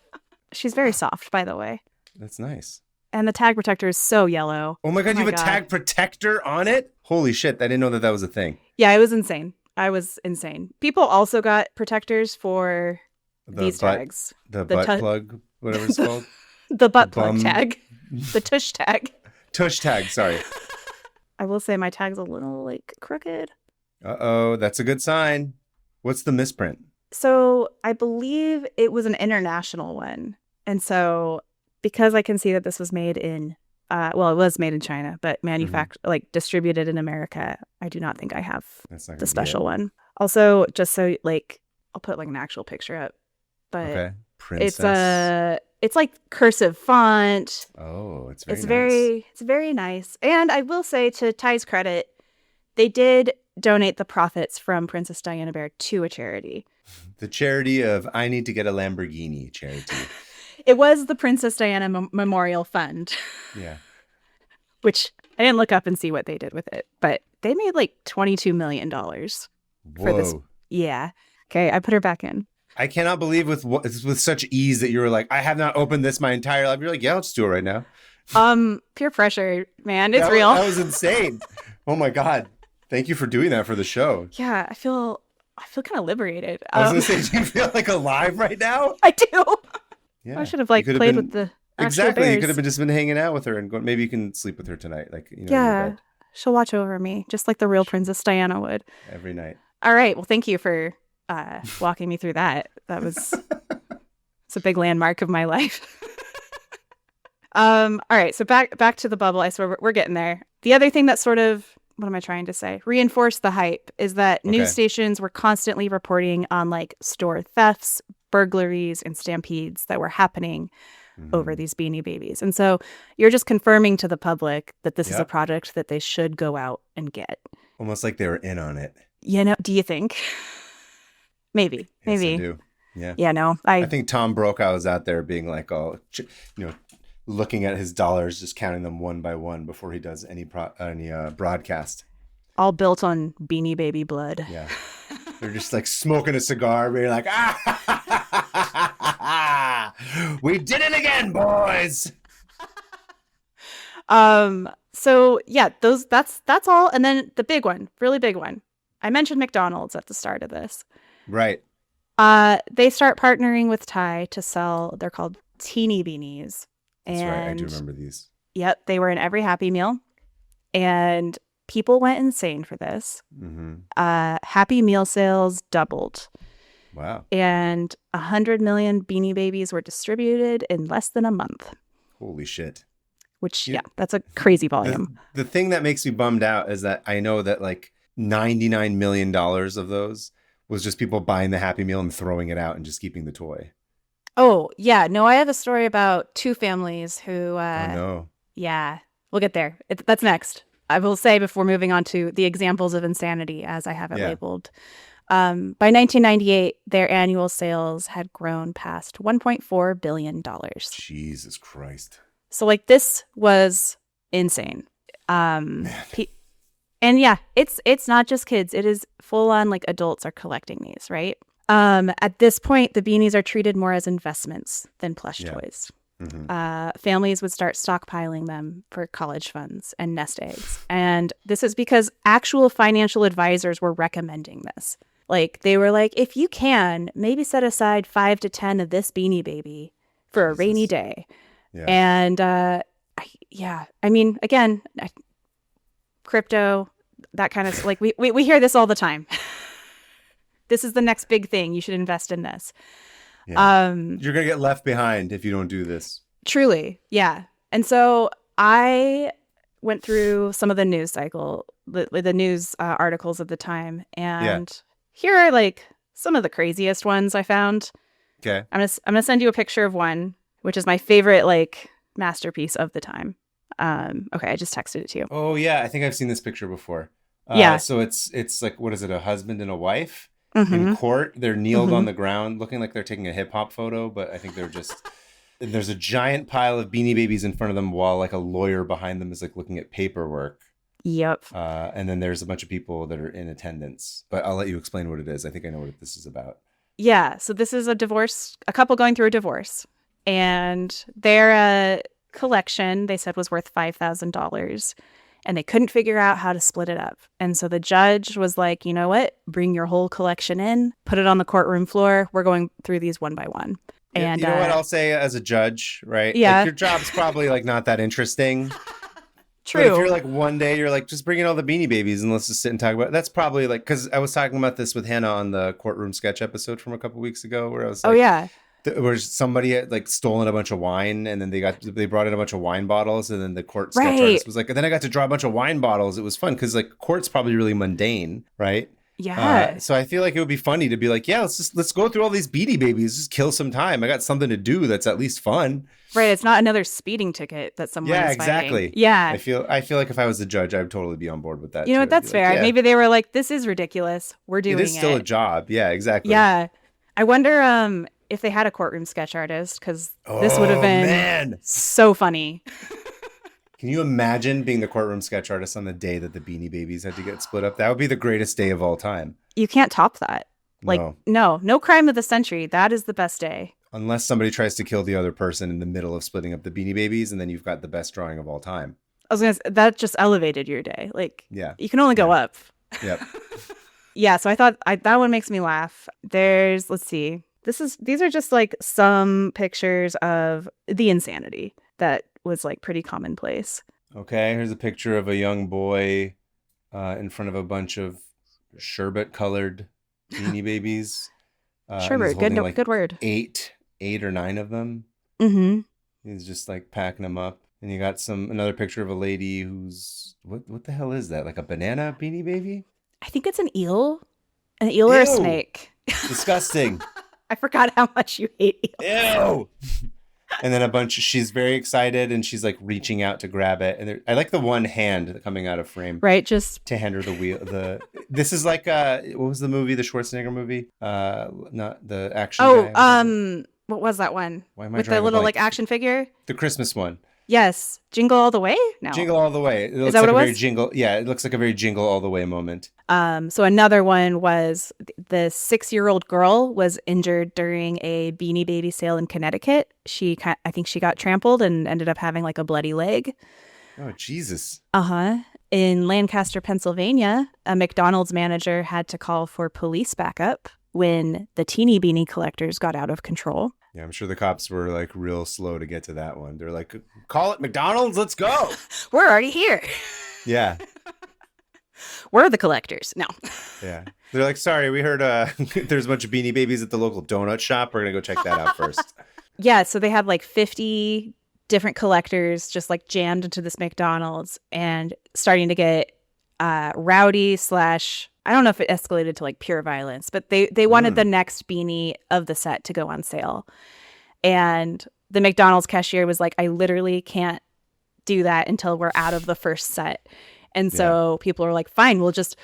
She's very soft, by the way. That's nice. And the tag protector is so yellow. Oh my god, you have a tag protector on it? Holy shit, I didn't know that was a thing. Yeah, it was insane. I was insane. People also got protectors for these tags. The butt plug, whatever it's called. The butt plug tag. The tush tag. Tush tag, sorry. I will say my tag's a little like crooked. Uh-oh, that's a good sign. What's the misprint? So I believe it was an international one. And so because I can see that this was made in, well, it was made in China, but like distributed in America, I do not think I have the special one. Also, just so like, I'll put like an actual picture up, but okay. it's like cursive font. Oh, it's very nice. It's very nice. And I will say, to Ty's credit, they did donate the profits from Princess Diana Bear to a charity. The charity of I Need to Get a Lamborghini charity. It was the Princess Diana Memorial Fund. Yeah. Which I didn't look up and see what they did with it, but they made like $22 million for this. Yeah. Okay, I put her back in. I cannot believe with such ease that you were like, I have not opened this my entire life. You're like, yeah, let's do it right now. Peer pressure, man. It's real. That was insane. Oh my God. Thank you for doing that for the show. Yeah, I feel kind of liberated. I was going to say, do you feel like alive right now? I do. Yeah. I should have played with the exactly. bears. You could have just been hanging out with her and maybe you can sleep with her tonight. Like, yeah, she'll watch over me just like the real Princess Diana would. Every night. All right. Well, thank you for walking me through that. That was it's a big landmark of my life. All right. So back to the bubble. I swear we're getting there. The other thing that sort of, what am I trying to say? Reinforced the hype is that news stations were constantly reporting on like store thefts, burglaries, and stampedes that were happening over these Beanie Babies. And so you're just confirming to the public that this is a product that they should go out and get. Almost like they were in on it. Do you think? Maybe. Yes, I do. Yeah. Yeah, no. I think Tom Brokaw was out there being like, looking at his dollars, just counting them one by one before he does any broadcast. All built on Beanie Baby blood. Yeah. They're just like smoking a cigar, being like, we did it again, boys. So yeah, that's all. And then the big one, really big one. I mentioned McDonald's at the start of this. Right. They start partnering with Ty to sell, they're called Teeny Beanies. That's right. I do remember these. Yep. They were in every Happy Meal. And people went insane for this. Happy Meal sales doubled. Wow. And 100 million Beanie Babies were distributed in less than a month. Holy shit. Which, that's a crazy volume. The thing that makes me bummed out is that I know that like $99 million of those was just people buying the Happy Meal and throwing it out and just keeping the toy. Oh, yeah. No, I have a story about two families who... oh, no. Yeah, we'll get there. That's next. I will say before moving on to the examples of insanity, as I have it labeled. By 1998, their annual sales had grown past $1.4 billion. Jesus Christ. So like this was insane. And yeah, it's not just kids. It is full on like adults are collecting these, right? At this point, the beanies are treated more as investments than plush toys. Families would start stockpiling them for college funds and nest eggs. And this is because actual financial advisors were recommending this. Like they were like, if you can, maybe set aside 5 to 10 of this Beanie Baby for a rainy day. Yeah. And I mean, again, crypto, that kind of like we hear this all the time. This is the next big thing. You should invest in this. Yeah. You're going to get left behind if you don't do this. Truly. Yeah. And so I went through some of the news cycle, the news articles of the time. And here are like some of the craziest ones I found. Okay. I'm going to send you a picture of one, which is my favorite like masterpiece of the time. Okay. I just texted it to you. Oh yeah. I think I've seen this picture before. So it's like, what is it? A husband and a wife? In court, they're kneeled on the ground looking like they're taking a hip hop photo, but I think they're just there's a giant pile of Beanie Babies in front of them while like a lawyer behind them is like looking at paperwork. Yep. And then there's a bunch of people that are in attendance, but I'll let you explain what it is. I think I know what this is about. Yeah. So this is a couple going through a divorce, and their collection, they said, was worth $5,000. And they couldn't figure out how to split it up. And so the judge was like, you know what? Bring your whole collection in, put it on the courtroom floor. We're going through these one by one. And you know what I'll say as a judge, right? Yeah. Like, your job's probably like not that interesting. True. But if you're like one day, you're like, just bring in all the Beanie Babies and let's just sit and talk about it. That's probably like, because I was talking about this with Hannah on the courtroom sketch episode from a couple weeks ago, where I was like, oh yeah. where somebody had like stolen a bunch of wine, and then they brought in a bunch of wine bottles, and then the court sketch Right. artist was like, and then I got to draw a bunch of wine bottles. It was fun because like court's probably really mundane, right? Yeah. So I feel like it would be funny to be like, yeah, let's go through all these Beanie Babies, just kill some time. I got something to do that's at least fun. Right. It's not another speeding ticket that someone Yeah, is exactly. fighting. Yeah. I feel like if I was the judge, I'd totally be on board with that. You know too. what? That's I'd be like, fair. yeah, Maybe they were like, this is ridiculous. We're doing it. It is still a job. Yeah, exactly. Yeah. I wonder if they had a courtroom sketch artist, because this would have been so funny. Can you imagine being the courtroom sketch artist on the day that the Beanie Babies had to get split up? That would be the greatest day of all time. You can't top that. Like, no crime of the century. That is the best day. Unless somebody tries to kill the other person in the middle of splitting up the Beanie Babies, and then you've got the best drawing of all time. I was going to say, that just elevated your day. Like, yeah, you can only go up. Yep. Yeah, so I thought that one makes me laugh. Let's see. These are just like some pictures of the insanity that was like pretty commonplace. Okay, here's a picture of a young boy in front of a bunch of sherbet-colored Beanie Babies. Sherbet, good word. Eight or nine of them. Mm-hmm. He's just like packing them up. And you got another picture of a lady who's what the hell is that? Like a banana Beanie Baby? I think it's an eel or a snake. Disgusting. I forgot how much you hate eels. Ew. And then she's very excited and she's like reaching out to grab it. And I like the one hand coming out of frame. Right, just to hand her the wheel. This is like what was the movie? The Schwarzenegger movie? Not the action. Oh, what was that one? Why am I with the little like action figure? The Christmas one. Yes, Jingle All the Way. No, Jingle All the Way. It looks is that like what it was? Very jingle. Yeah, it looks like a very Jingle All the Way moment. So another one was the 6-year-old girl was injured during a Beanie Baby sale in Connecticut. I think she got trampled and ended up having like a bloody leg. Oh, Jesus. Uh-huh. In Lancaster, Pennsylvania, a McDonald's manager had to call for police backup when the teeny beanie collectors got out of control. Yeah, I'm sure the cops were like real slow to get to that one. They're like, call it McDonald's, let's go. We're already here. Yeah. We're the collectors. No. Yeah. They're like, sorry, we heard there's a bunch of Beanie Babies at the local donut shop. We're going to go check that out first. Yeah, so they had like 50 different collectors just like jammed into this McDonald's and starting to get rowdy / I don't know if it escalated to like pure violence, but they wanted the next beanie of the set to go on sale. And the McDonald's cashier was like, I literally can't do that until we're out of the first set. And so people were like, fine, we'll just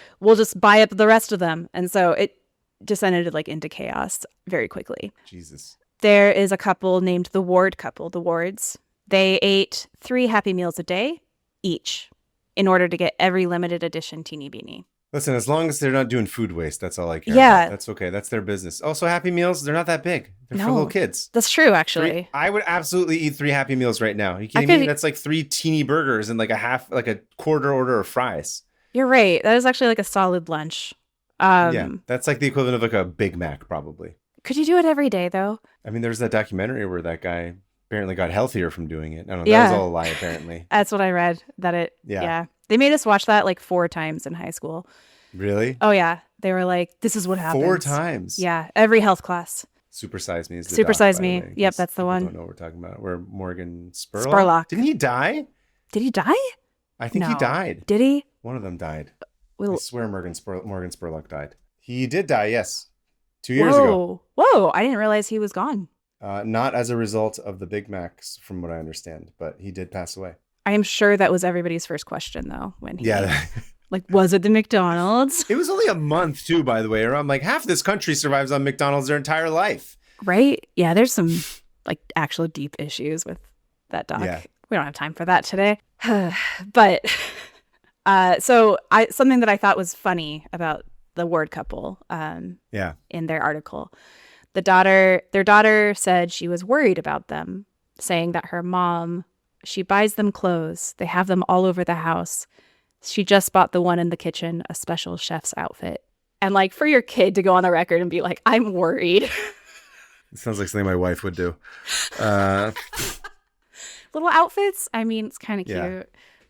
buy up the rest of them. And so it descended like into chaos very quickly. Jesus. There is a couple named the Ward couple, the Wards. They ate 3 Happy Meals a day each in order to get every limited edition teeny beanie. Listen, as long as they're not doing food waste, that's all I care Yeah. about. That's okay. That's their business. Also, Happy Meals, they're not that big. They're for little kids. That's true, actually. I would absolutely eat 3 Happy Meals right now. You kidding me? That's like 3 teeny burgers and like a quarter order of fries. You're right. That is actually like a solid lunch. Yeah, that's like the equivalent of like a Big Mac, probably. Could you do it every day, though? I mean, there's that documentary where that guy apparently got healthier from doing it. I don't know. That was all a lie, apparently. That's what I read. Yeah. They made us watch that like 4 times in high school. Really? Oh, yeah. They were like, this is what happens. 4 times? Yeah. Every health class. Super Size Me is the Super doc, Size by Me. the way, Yep, that's the one. I don't know what we're talking about. Where Morgan Spurlock. Didn't he die? Did he die? I think he died. Did he? One of them died. I swear Morgan Spurlock died. He did die, yes. 2 years ago. Whoa. I didn't realize he was gone. Not as a result of the Big Macs, from what I understand, but he did pass away. I am sure that was everybody's first question, though, when he... Yeah. Like, was it the McDonald's? It was only a month, too, by the way. Around like half this country survives on McDonald's their entire life. Right? Yeah, there's some like actual deep issues with that doc. Yeah. We don't have time for that today. But so something that I thought was funny about the Ward couple in their article. Their daughter said she was worried about them, saying that her mom, she buys them clothes. They have them all over the house. She just bought the one in the kitchen, a special chef's outfit. And like for your kid to go on the record and be like, I'm worried. It sounds like something my wife would do. Little outfits. I mean, it's kind of cute. Yeah.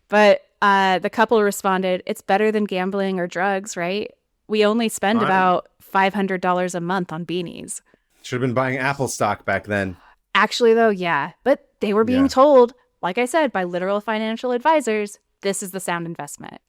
But the couple responded, it's better than gambling or drugs, right? We only spend Fine. about $500 a month on beanies. Should have been buying Apple stock back then. Actually, though, yeah. But they were being told, like I said, by literal financial advisors, this is the sound investment.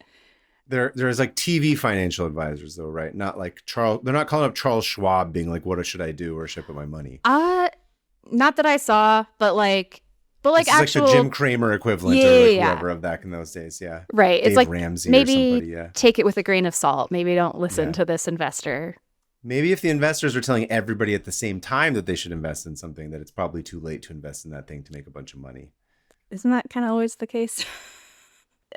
There's like TV financial advisors though, right? Not like Charles. They're not calling up Charles Schwab being like, "What should I do? Where should I put my money?" Not that I saw, but this actual is like the Jim Cramer equivalent, or like whoever of back in those days. Yeah, right. Dave It's like Ramsey maybe or somebody, take it with a grain of salt. Maybe don't listen to this investor. Maybe if the investors are telling everybody at the same time that they should invest in something, that it's probably too late to invest in that thing to make a bunch of money. Isn't that kind of always the case?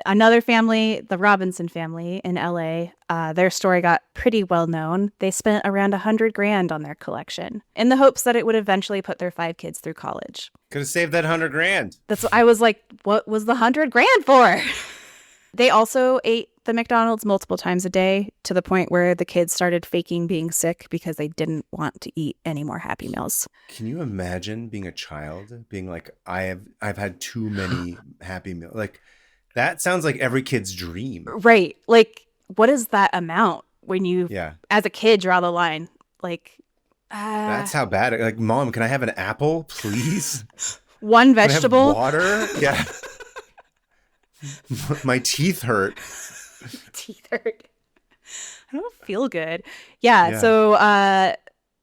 Another family, the Robinson family in LA, their story got pretty well known. They spent around $100,000 on their collection in the hopes that it would eventually put their 5 kids through college. Could have saved that $100,000. That's what I was like, what was the $100,000 for? They also ate the McDonald's multiple times a day to the point where the kids started faking being sick because they didn't want to eat any more Happy Meals. Can you imagine being a child being like, I've had too many Happy Meals? Like, that sounds like every kid's dream. Right. Like, what is that amount when you, as a kid, draw the line? Like, that's how bad. Like, Mom, can I have an apple, please? One vegetable? Water? Yeah. My teeth hurt. Teeth hurt. I don't feel good. Yeah. So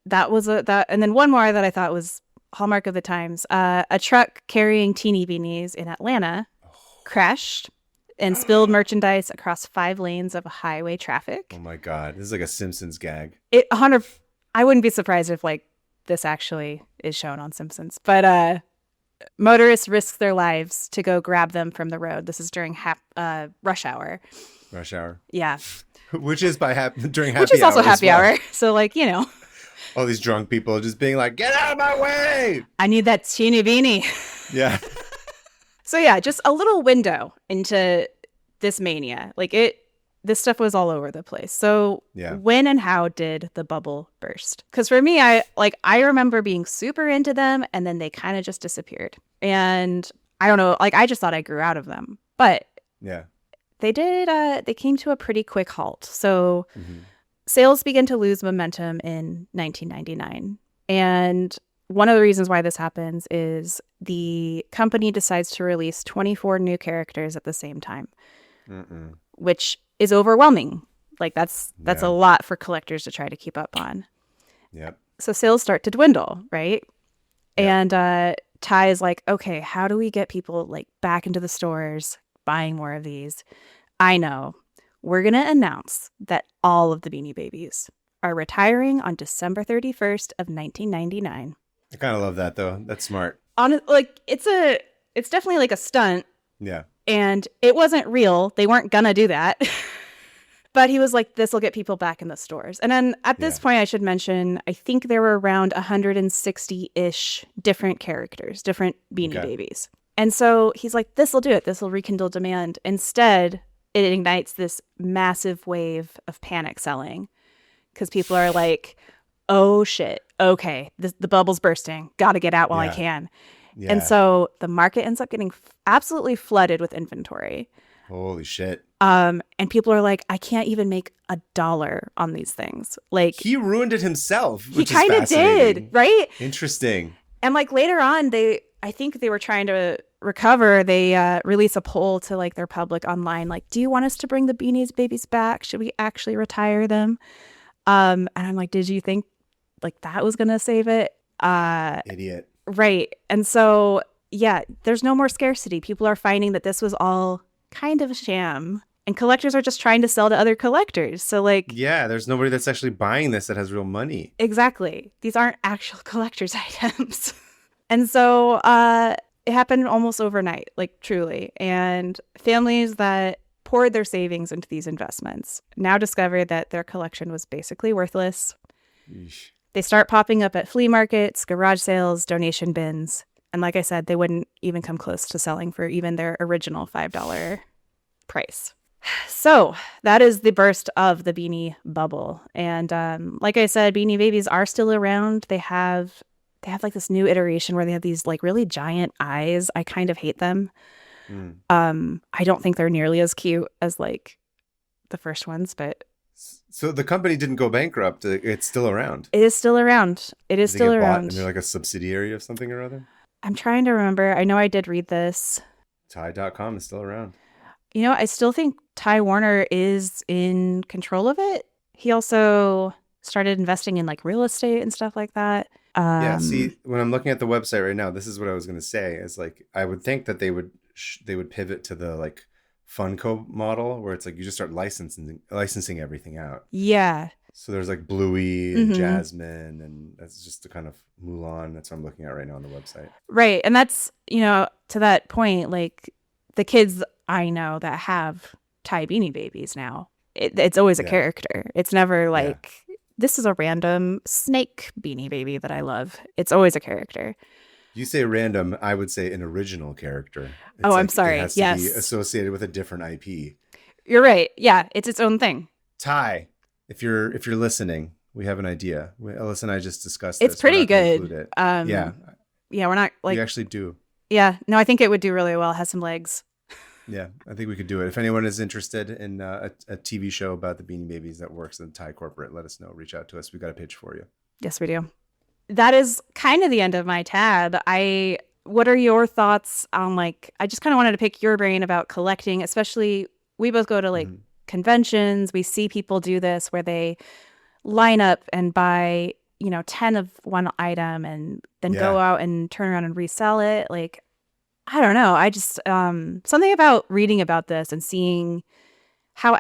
that was that. And then one more that I thought was hallmark of the times. A truck carrying teeny beanies in Atlanta crashed and spilled merchandise across 5 lanes of highway traffic. Oh my God. This is like a Simpsons gag. I wouldn't be surprised if like this actually is shown on Simpsons. But motorists risked their lives to go grab them from the road. This is during rush hour. Rush hour. Yeah. Which is during happy hour. Which is also happy hour. So like, all these drunk people just being like, get out of my way. I need that teeny beanie. Yeah. So yeah, just a little window into this mania. Like this stuff was all over the place. So when and how did the bubble burst? Because for me, I remember being super into them and then they kind of just disappeared. And I don't know, like I just thought I grew out of them. But they came to a pretty quick halt. So sales began to lose momentum in 1999. And one of the reasons why this happens is the company decides to release 24 new characters at the same time, which is overwhelming. Like that's a lot for collectors to try to keep up on. Yep. So sales start to dwindle, right? Yep. And Ty is like, okay, how do we get people like back into the stores buying more of these? I know. We're going to announce that all of the Beanie Babies are retiring on December 31st of 1999. I kind of love that though. That's smart. It's definitely like a stunt. Yeah. And it wasn't real. They weren't gonna do that. But he was like, this will get people back in the stores. And then at this point, I should mention, I think there were around 160-ish different characters, different Beanie Babies. And so he's like, this will do it. This will rekindle demand. Instead, it ignites this massive wave of panic selling because people are like, oh shit, okay, the bubble's bursting. Got to get out while I can. Yeah. And so the market ends up getting absolutely flooded with inventory. Holy shit. And people are like, I can't even make $1 on these things. Like he ruined it himself. He kind of did, right? Interesting. And like later on, I think they were trying to recover. They release a poll to like their public online, like, do you want us to bring the Beanies Babies back? Should we actually retire them? And I'm like, did you think like that was gonna save it? Idiot. Right. And so, there's no more scarcity. People are finding that this was all kind of a sham. And collectors are just trying to sell to other collectors. So like... Yeah, there's nobody that's actually buying this that has real money. Exactly. These aren't actual collector's items. And so it happened almost overnight, like truly. And families that poured their savings into these investments now discover that their collection was basically worthless. Yeesh. They start popping up at flea markets, garage sales, donation bins. And like I said, they wouldn't even come close to selling for even their original $5 price. So that is the burst of the Beanie bubble. And like I said, Beanie Babies are still around. They have like this new iteration where they have these like really giant eyes. I kind of hate them. Mm. I don't think they're nearly as cute as like the first ones, but So the company didn't go bankrupt. It's still around. it is still around. It is Did they still get bought and around. they're like a subsidiary of something or other? I'm trying to remember. I know I did read this. Tie.com is still around. You know, I still think Ty Warner is in control of it. He also started investing in like real estate and stuff like that. Yeah, see, when I'm looking at the website right now, this is what I was going to say. Is like I would think that they would pivot to the like Funko model where it's like you just start licensing everything out. Yeah. So there's like Bluey and Mhm. Jasmine, and that's just the kind of Mulan. That's what I'm looking at right now on the website. Right. And that's, you know, to that point, like the kids I know that have Ty Beanie Babies now, it's always a Yeah, character. It's never yeah. like, this is a random snake Beanie Baby that I love. It's always a character. You say random, I would say an original character. Oh, It's I'm like it sorry. has to be Yes. associated with a different IP. You're right. Yeah. It's its own thing. Ty, if you're listening, we have an idea. Alyssa and I just discussed It's this. We're pretty not going to good. include it. Yeah, Yeah. We're not we like, actually do. yeah. No, I think it would do really well. It has some legs. Yeah, I think we could do it. If anyone is interested in a TV show about the Beanie Babies that works in Thai corporate, let us know. Reach out to us. We've got a pitch for you. Yes, we do. That is kind of the end of my tab. What are your thoughts on like, I just kind of wanted to pick your brain about collecting, especially we both go to like Mhm. conventions. We see people do this where they line up and buy, you know, 10 of one item and then go Yeah, out and turn around and resell it. Like, I don't know. I just, something about reading about this and seeing how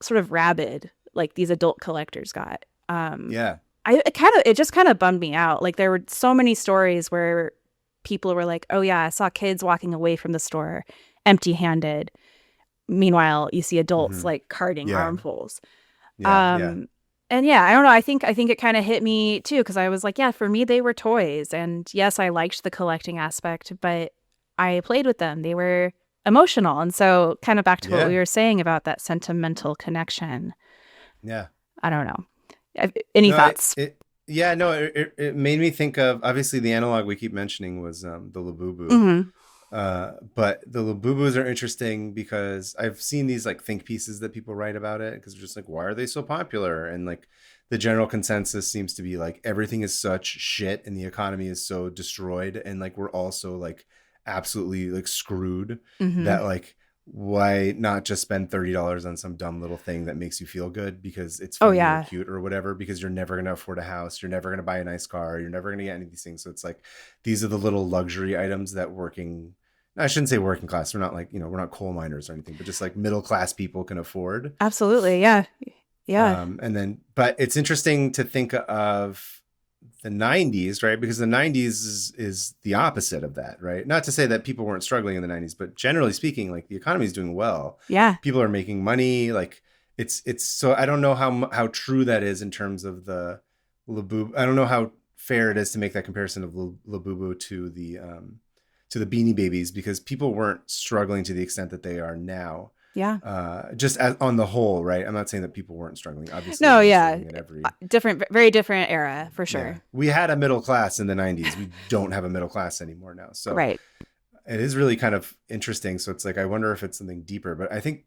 sort of rabid like these adult collectors got. yeah, It just kind of bummed me out. Like there were so many stories where people were like, "Oh yeah, I saw kids walking away from the store empty-handed." Meanwhile, you see adults hmm like carting yeah, armfuls. yeah. And yeah, I don't know. I think it kind of hit me too because I was like, yeah, for me they were toys, and yes, I liked the collecting aspect, but I played with them. They were emotional, and so kind of back to what Yeah, we were saying about that sentimental connection. yeah. I don't know. Any No, thoughts? yeah, no, it made me think of obviously the analog we keep mentioning was the Labubu. Hmm. But the Labubus are interesting because I've seen these like think pieces that people write about it because they're just like, why are they so popular? And like the general consensus seems to be like everything is such shit and the economy is so destroyed and like we're all so like absolutely like screwed Hmm. that like why not just spend $30 on some dumb little thing that makes you feel good because it's Oh funny or yeah. cute or whatever because you're never going to afford a house, you're never going to buy a nice car, you're never going to get any of these things. So it's like these are the little luxury items that I shouldn't say working class, we're not like, we're not coal miners or anything, but just like middle class people can afford. Absolutely. Yeah. Yeah. And then but it's interesting to think of the 90s, right? Because the 90s is the opposite of that, right? Not to say that people weren't struggling in the 90s, but generally speaking, like the economy is doing well. Yeah. People are making money. Like it's so I don't know how true that is in terms of the Labubu. I don't know how fair it is to make that comparison of Labubu to the Beanie Babies because people weren't struggling to the extent that they are now. Yeah. Just as, on the whole, right? I'm not saying that people weren't struggling. Obviously, No, everyone's yeah. struggling at every. Different, very different era for Yeah, sure. we had a middle class in the 90s. We don't have a middle class anymore now. So Right. it is really kind of interesting. So it's like, I wonder if it's something deeper, but I think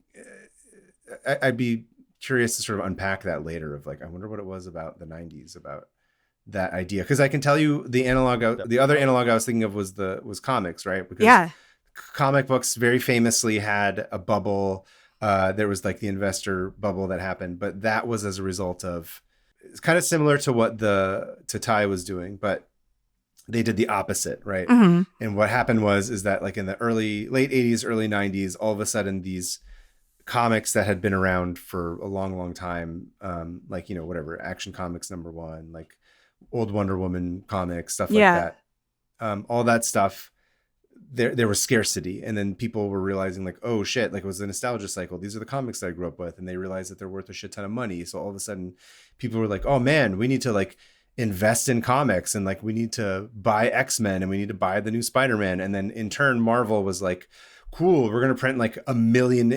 I'd be curious to sort of unpack that later of like, I wonder what it was about the 90s, about that idea. Cause I can tell you the other analog I was thinking of was comics, right? Because Yeah. comic books very famously had a bubble. There was like the investor bubble that happened, but that was as a result of, it's kind of similar to what to Ty was doing, but they did the opposite, right? Hmm. And what happened is that like in the late 80s, early 90s, all of a sudden these comics that had been around for a long, long time, like, whatever, Action Comics #1, like old Wonder Woman comics, stuff like Yeah. that. All that stuff, there was scarcity. And then people were realizing like, oh shit, like it was a nostalgia cycle. These are the comics that I grew up with. And they realized that they're worth a shit ton of money. So all of a sudden people were like, oh man, we need to like invest in comics and like we need to buy X-Men and we need to buy the new Spider-Man. And then in turn, Marvel was like, cool, we're going to print like a million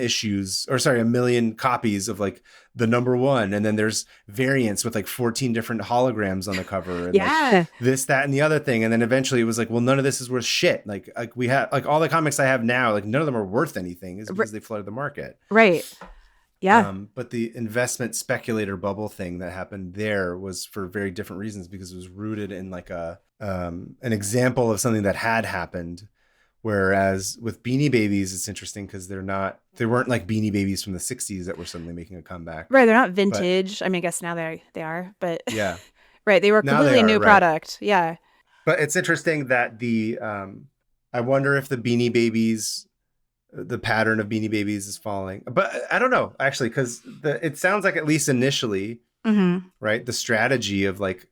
copies of like the number one. And then there's variants with like 14 different holograms on the cover and like this, that, and the other thing. And then eventually it was like, well, none of this is worth shit. Like we have like all the comics I have now, like none of them are worth anything is because they flooded the market. Right. Yeah. But the investment speculator bubble thing that happened there was for very different reasons, because it was rooted in like an example of something that had happened. Whereas with Beanie Babies, it's interesting because they weren't like Beanie Babies from the 60s that were suddenly making a comeback. Right. They're not vintage. But, I mean, I guess now they are, but yeah. Right. They were completely new product. Yeah. But it's interesting that I wonder if the Beanie Babies, the pattern of Beanie Babies is falling, but I don't know actually, because it sounds like at least initially, right, the strategy of like,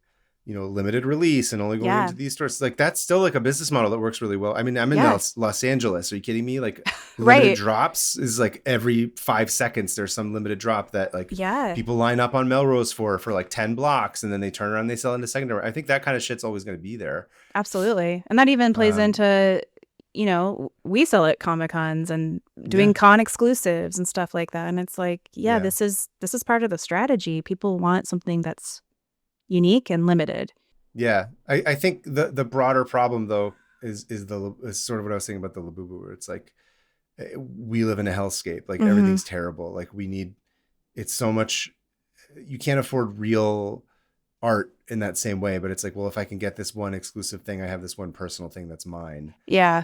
limited release and only going into these stores, like that's still like a business model that works really well. I mean, I'm in Los Angeles. Are you kidding me? Like limited drops is like every 5 seconds there's some limited drop that like people line up on Melrose for like 10 blocks, and then they turn around and they sell into secondary. I think that kind of shit's always going to be there. Yeah. I think the broader problem though is sort of what I was saying about the Labubu, where it's like, we live in a hellscape. Like everything's terrible. Like it's so much, you can't afford real art in that same way, but it's like, well, if I can get this one exclusive thing, I have this one personal thing that's mine. Like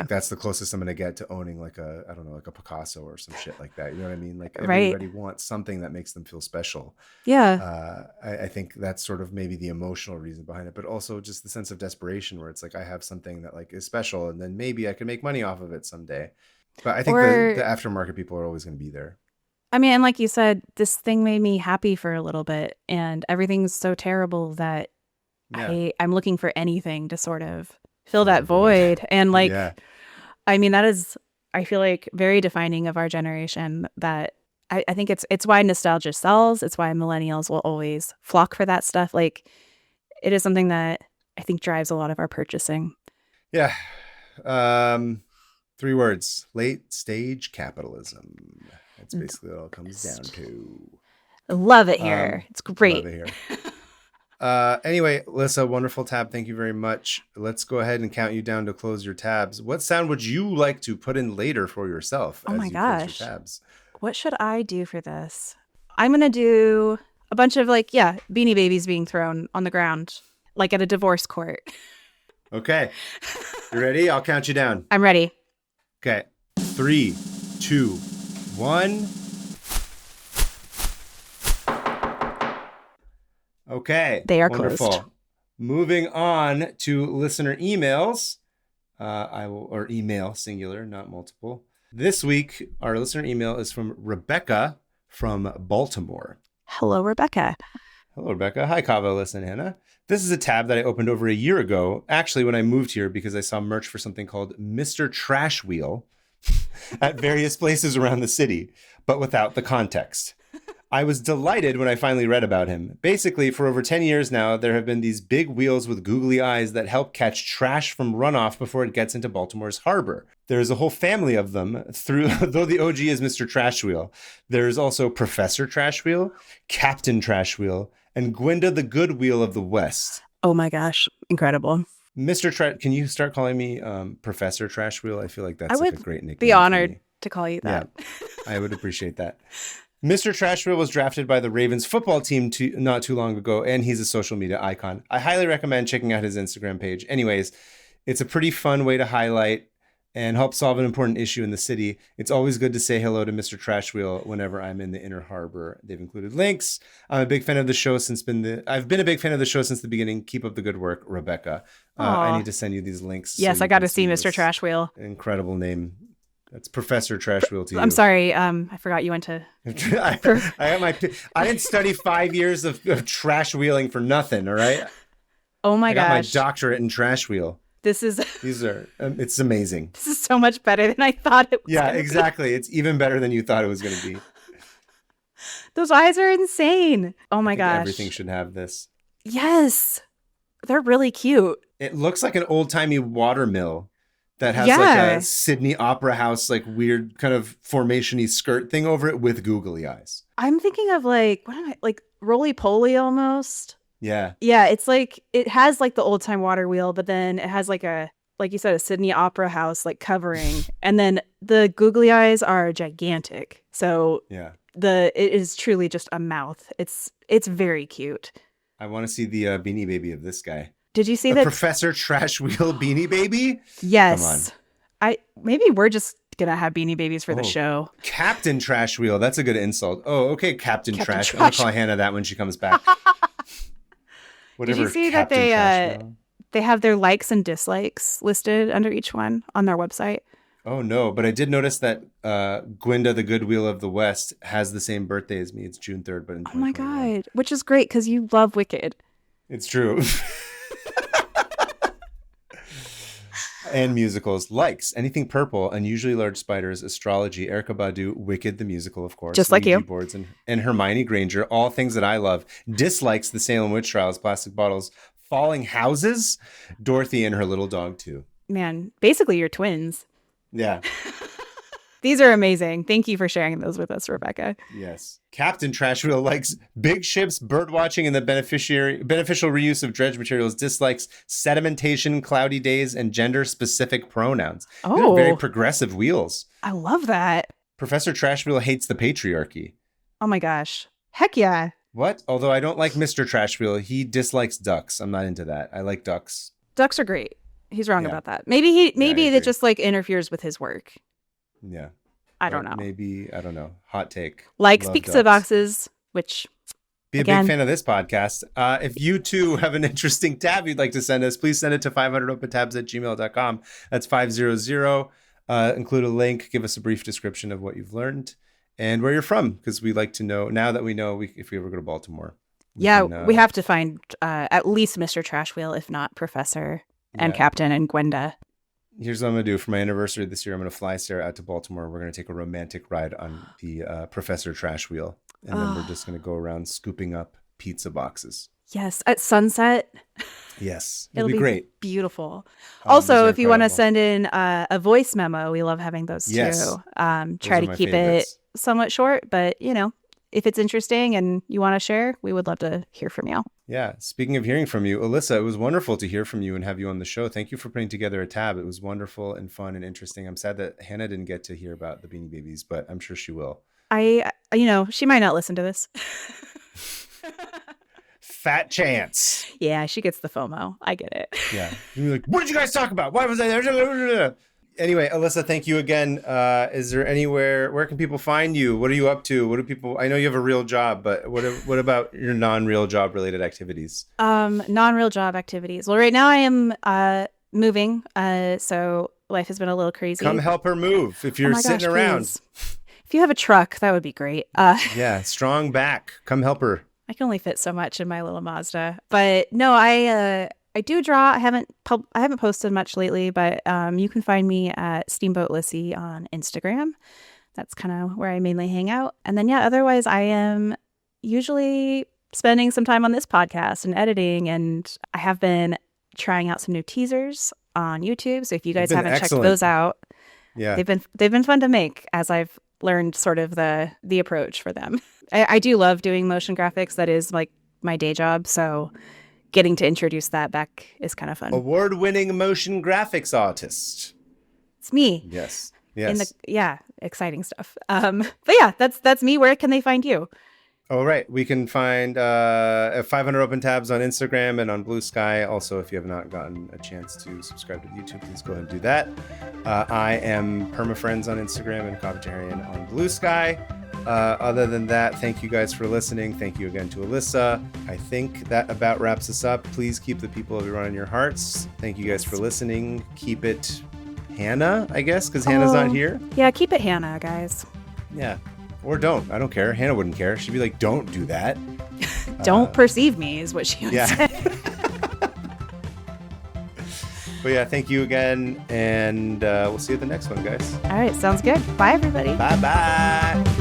that's the closest I'm gonna get to owning like a Picasso or some shit like that. You know what I mean? Like everybody wants something that makes them feel special. I think that's sort of maybe the emotional reason behind it, but also just the sense of desperation where it's like, I have something that like is special, and then maybe I can make money off of it someday. But I think the aftermarket people are always going to be there. I mean, and like you said, this thing made me happy for a little bit, and everything's so terrible that I'm looking for anything to sort of fill that void. And like, I mean, that is, I feel like, very defining of our generation. That I think it's why nostalgia sells. It's why millennials will always flock for that stuff. Like, it is something that I think drives a lot of our purchasing. Yeah. 3 words: late stage capitalism. That's basically what it all comes down to. Love it here. It's great. Love it here. Anyway, Alyssa, wonderful tab. Thank you very much. Let's go ahead and count you down to close your tabs. What sound would you like to put in later for yourself? Oh as my you gosh. Close your tabs? What should I do for this? I'm going to do a bunch of like, Beanie Babies being thrown on the ground, like at a divorce court. Okay. You ready? I'll count you down. I'm ready. Okay. 3, 2, 1. Okay. They are wonderful. closed. Moving on to listener emails. Or email, singular, not multiple. This week, our listener email is from Rebecca from Baltimore. Hello, Rebecca. Hello, Rebecca. Hi, Kaveh, Alyssa, and Hannah. This is a tab that I opened over a year ago, actually when I moved here, because I saw merch for something called Mr. Trash Wheel at various places around the city, but without the context. I was delighted when I finally read about him. Basically, for over 10 years now, there have been these big wheels with googly eyes that help catch trash from runoff before it gets into Baltimore's harbor. There's a whole family of them, though the OG is Mr. Trash Wheel. There's also Professor Trash Wheel, Captain Trash Wheel, and Gwenda the Good Wheel of the West. Oh my gosh, incredible. Mr. Trash, can you start calling me Professor Trash Wheel? I feel like that's like a great nickname. Be honored to call you that. Yeah, I would appreciate that. Mr. Trash Wheel was drafted by the Ravens football team not too long ago, and he's a social media icon. I highly recommend checking out his Instagram page. Anyways, it's a pretty fun way to highlight and help solve an important issue in the city. It's always good to say hello to Mr. Trash Wheel whenever I'm in the Inner Harbor. They've included links. I'm a big fan of the show I've been a big fan of the show since the beginning. Keep up the good work, Rebecca. I need to send you these links. Yes, so I got to see Mr. Trash Wheel. Incredible name. That's Professor Trash Wheel to you. I'm sorry. I forgot you went to. I didn't study 5 years of trash wheeling for nothing. All right. Oh my gosh. I got my doctorate in trash wheel. It's amazing. This is so much better than I thought it was. Yeah, exactly. It's even better than you thought it was going to be. Those eyes are insane. Oh my gosh. Everything should have this. Yes. They're really cute. It looks like an old timey water mill. that has like a Sydney Opera House, like weird kind of formation-y skirt thing over it with googly eyes. I'm thinking of like, like roly-poly almost. Yeah. Yeah, it's like, it has like the old time water wheel, but then it has like like you said, a Sydney Opera House like covering. And then the googly eyes are gigantic. So yeah, it is truly just a mouth. It's very cute. I want to see the Beanie Baby of this guy. Did you see the that? Professor Trash Wheel Beanie Baby? Yes. Come on. Maybe we're just gonna have Beanie Babies for the show. Captain Trash Wheel. That's a good insult. Oh, okay, Captain Trash. I'm gonna call Hannah that when she comes back. Did you see that they have their likes and dislikes listed under each one on their website? Oh no, but I did notice that Gwenda, the Good Wheel of the West, has the same birthday as me. It's June 3rd, but in 2021. Oh my god, which is great because you love Wicked. It's true. And musicals. Likes anything purple, Unusually Large Spiders, Astrology, Erykah Badu, Wicked the musical, of course, just like Ouija you, boards, and Hermione Granger, all things that I love. Dislikes the Salem Witch Trials, Plastic Bottles, Falling Houses, Dorothy and her little dog too. Man, basically you're twins. Yeah. These are amazing. Thank you for sharing those with us, Rebecca. Yes. Captain Trashwheel likes big ships, bird watching, and the beneficial reuse of dredge materials. Dislikes sedimentation, cloudy days, and gender-specific pronouns. Oh. They're very progressive wheels. I love that. Professor Trashwheel hates the patriarchy. Oh my gosh. Heck yeah. What? Although I don't like Mr. Trashwheel, he dislikes ducks. I'm not into that. I like ducks. Ducks are great. He's wrong about that. Maybe that just like interferes with his work. Yeah. I don't know. Maybe, I don't know. Hot take. Like pizza boxes, which be a big fan of this podcast. If you too have an interesting tab you'd like to send us, please send it to 500opentabs@gmail.com. That's 500. Include a link. Give us a brief description of what you've learned and where you're from, because we'd like to know, now that we know if we ever go to Baltimore. We have to find at least Mr. Trashwheel, if not Professor and Captain and Gwenda. Here's what I'm going to do. For my anniversary this year, I'm going to fly Sarah out to Baltimore. We're going to take a romantic ride on the Professor Trash Wheel. And then we're just going to go around scooping up pizza boxes. Yes, at sunset. Yes, it'll be great. Beautiful. Also, if you want to send in a voice memo, we love having those too. Yes. Try to keep it somewhat short, but if it's interesting and you want to share, we would love to hear from you. Yeah. Speaking of hearing from you, Alyssa, it was wonderful to hear from you and have you on the show. Thank you for putting together a tab. It was wonderful and fun and interesting. I'm sad that Hannah didn't get to hear about the Beanie Babies, but I'm sure she will. She might not listen to this. Fat chance. Yeah, she gets the FOMO. I get it. Yeah. You'd be like, what did you guys talk about? Why was I there? Anyway, Alyssa, thank you again. Is there where can people find you? What are you up to? What do people, I know you have a real job, but what about your non-real job related activities? Non-real job activities. Well, right now I am moving. So life has been a little crazy. Come help her move if you're sitting around. Please. If you have a truck, that would be great. Yeah, strong back. Come help her. I can only fit so much in my little Mazda. But no, I do draw. I haven't posted much lately, but you can find me at Steamboat Lissy on Instagram. That's kind of where I mainly hang out. And then otherwise I am usually spending some time on this podcast and editing, and I have been trying out some new teasers on YouTube. So if you guys haven't checked those out, they've been fun to make as I've learned sort of the approach for them. I do love doing motion graphics. That is like my day job. So getting to introduce that back is kind of fun. Award-winning motion graphics artist. It's me. Yes. Exciting stuff. But yeah, that's me. Where can they find you? All right. We can find 500 Open Tabs on Instagram and on Blue Sky. Also, if you have not gotten a chance to subscribe to YouTube, please go ahead and do that. I am PermaFriends on Instagram and Kaveh Taherian on Blue Sky. Other than that, thank you guys for listening. Thank you again to Alyssa. I think that about wraps us up. Please keep the people of Iran in your hearts. Thank you guys for listening. Keep it Hannah, I guess, because Hannah's not here. Yeah, keep it Hannah, guys. Yeah. Or don't. I don't care. Hannah wouldn't care. She'd be like, don't do that. Don't perceive me is what she would say. But yeah, thank you again. And we'll see you at the next one, guys. All right. Sounds good. Bye, everybody. Bye-bye.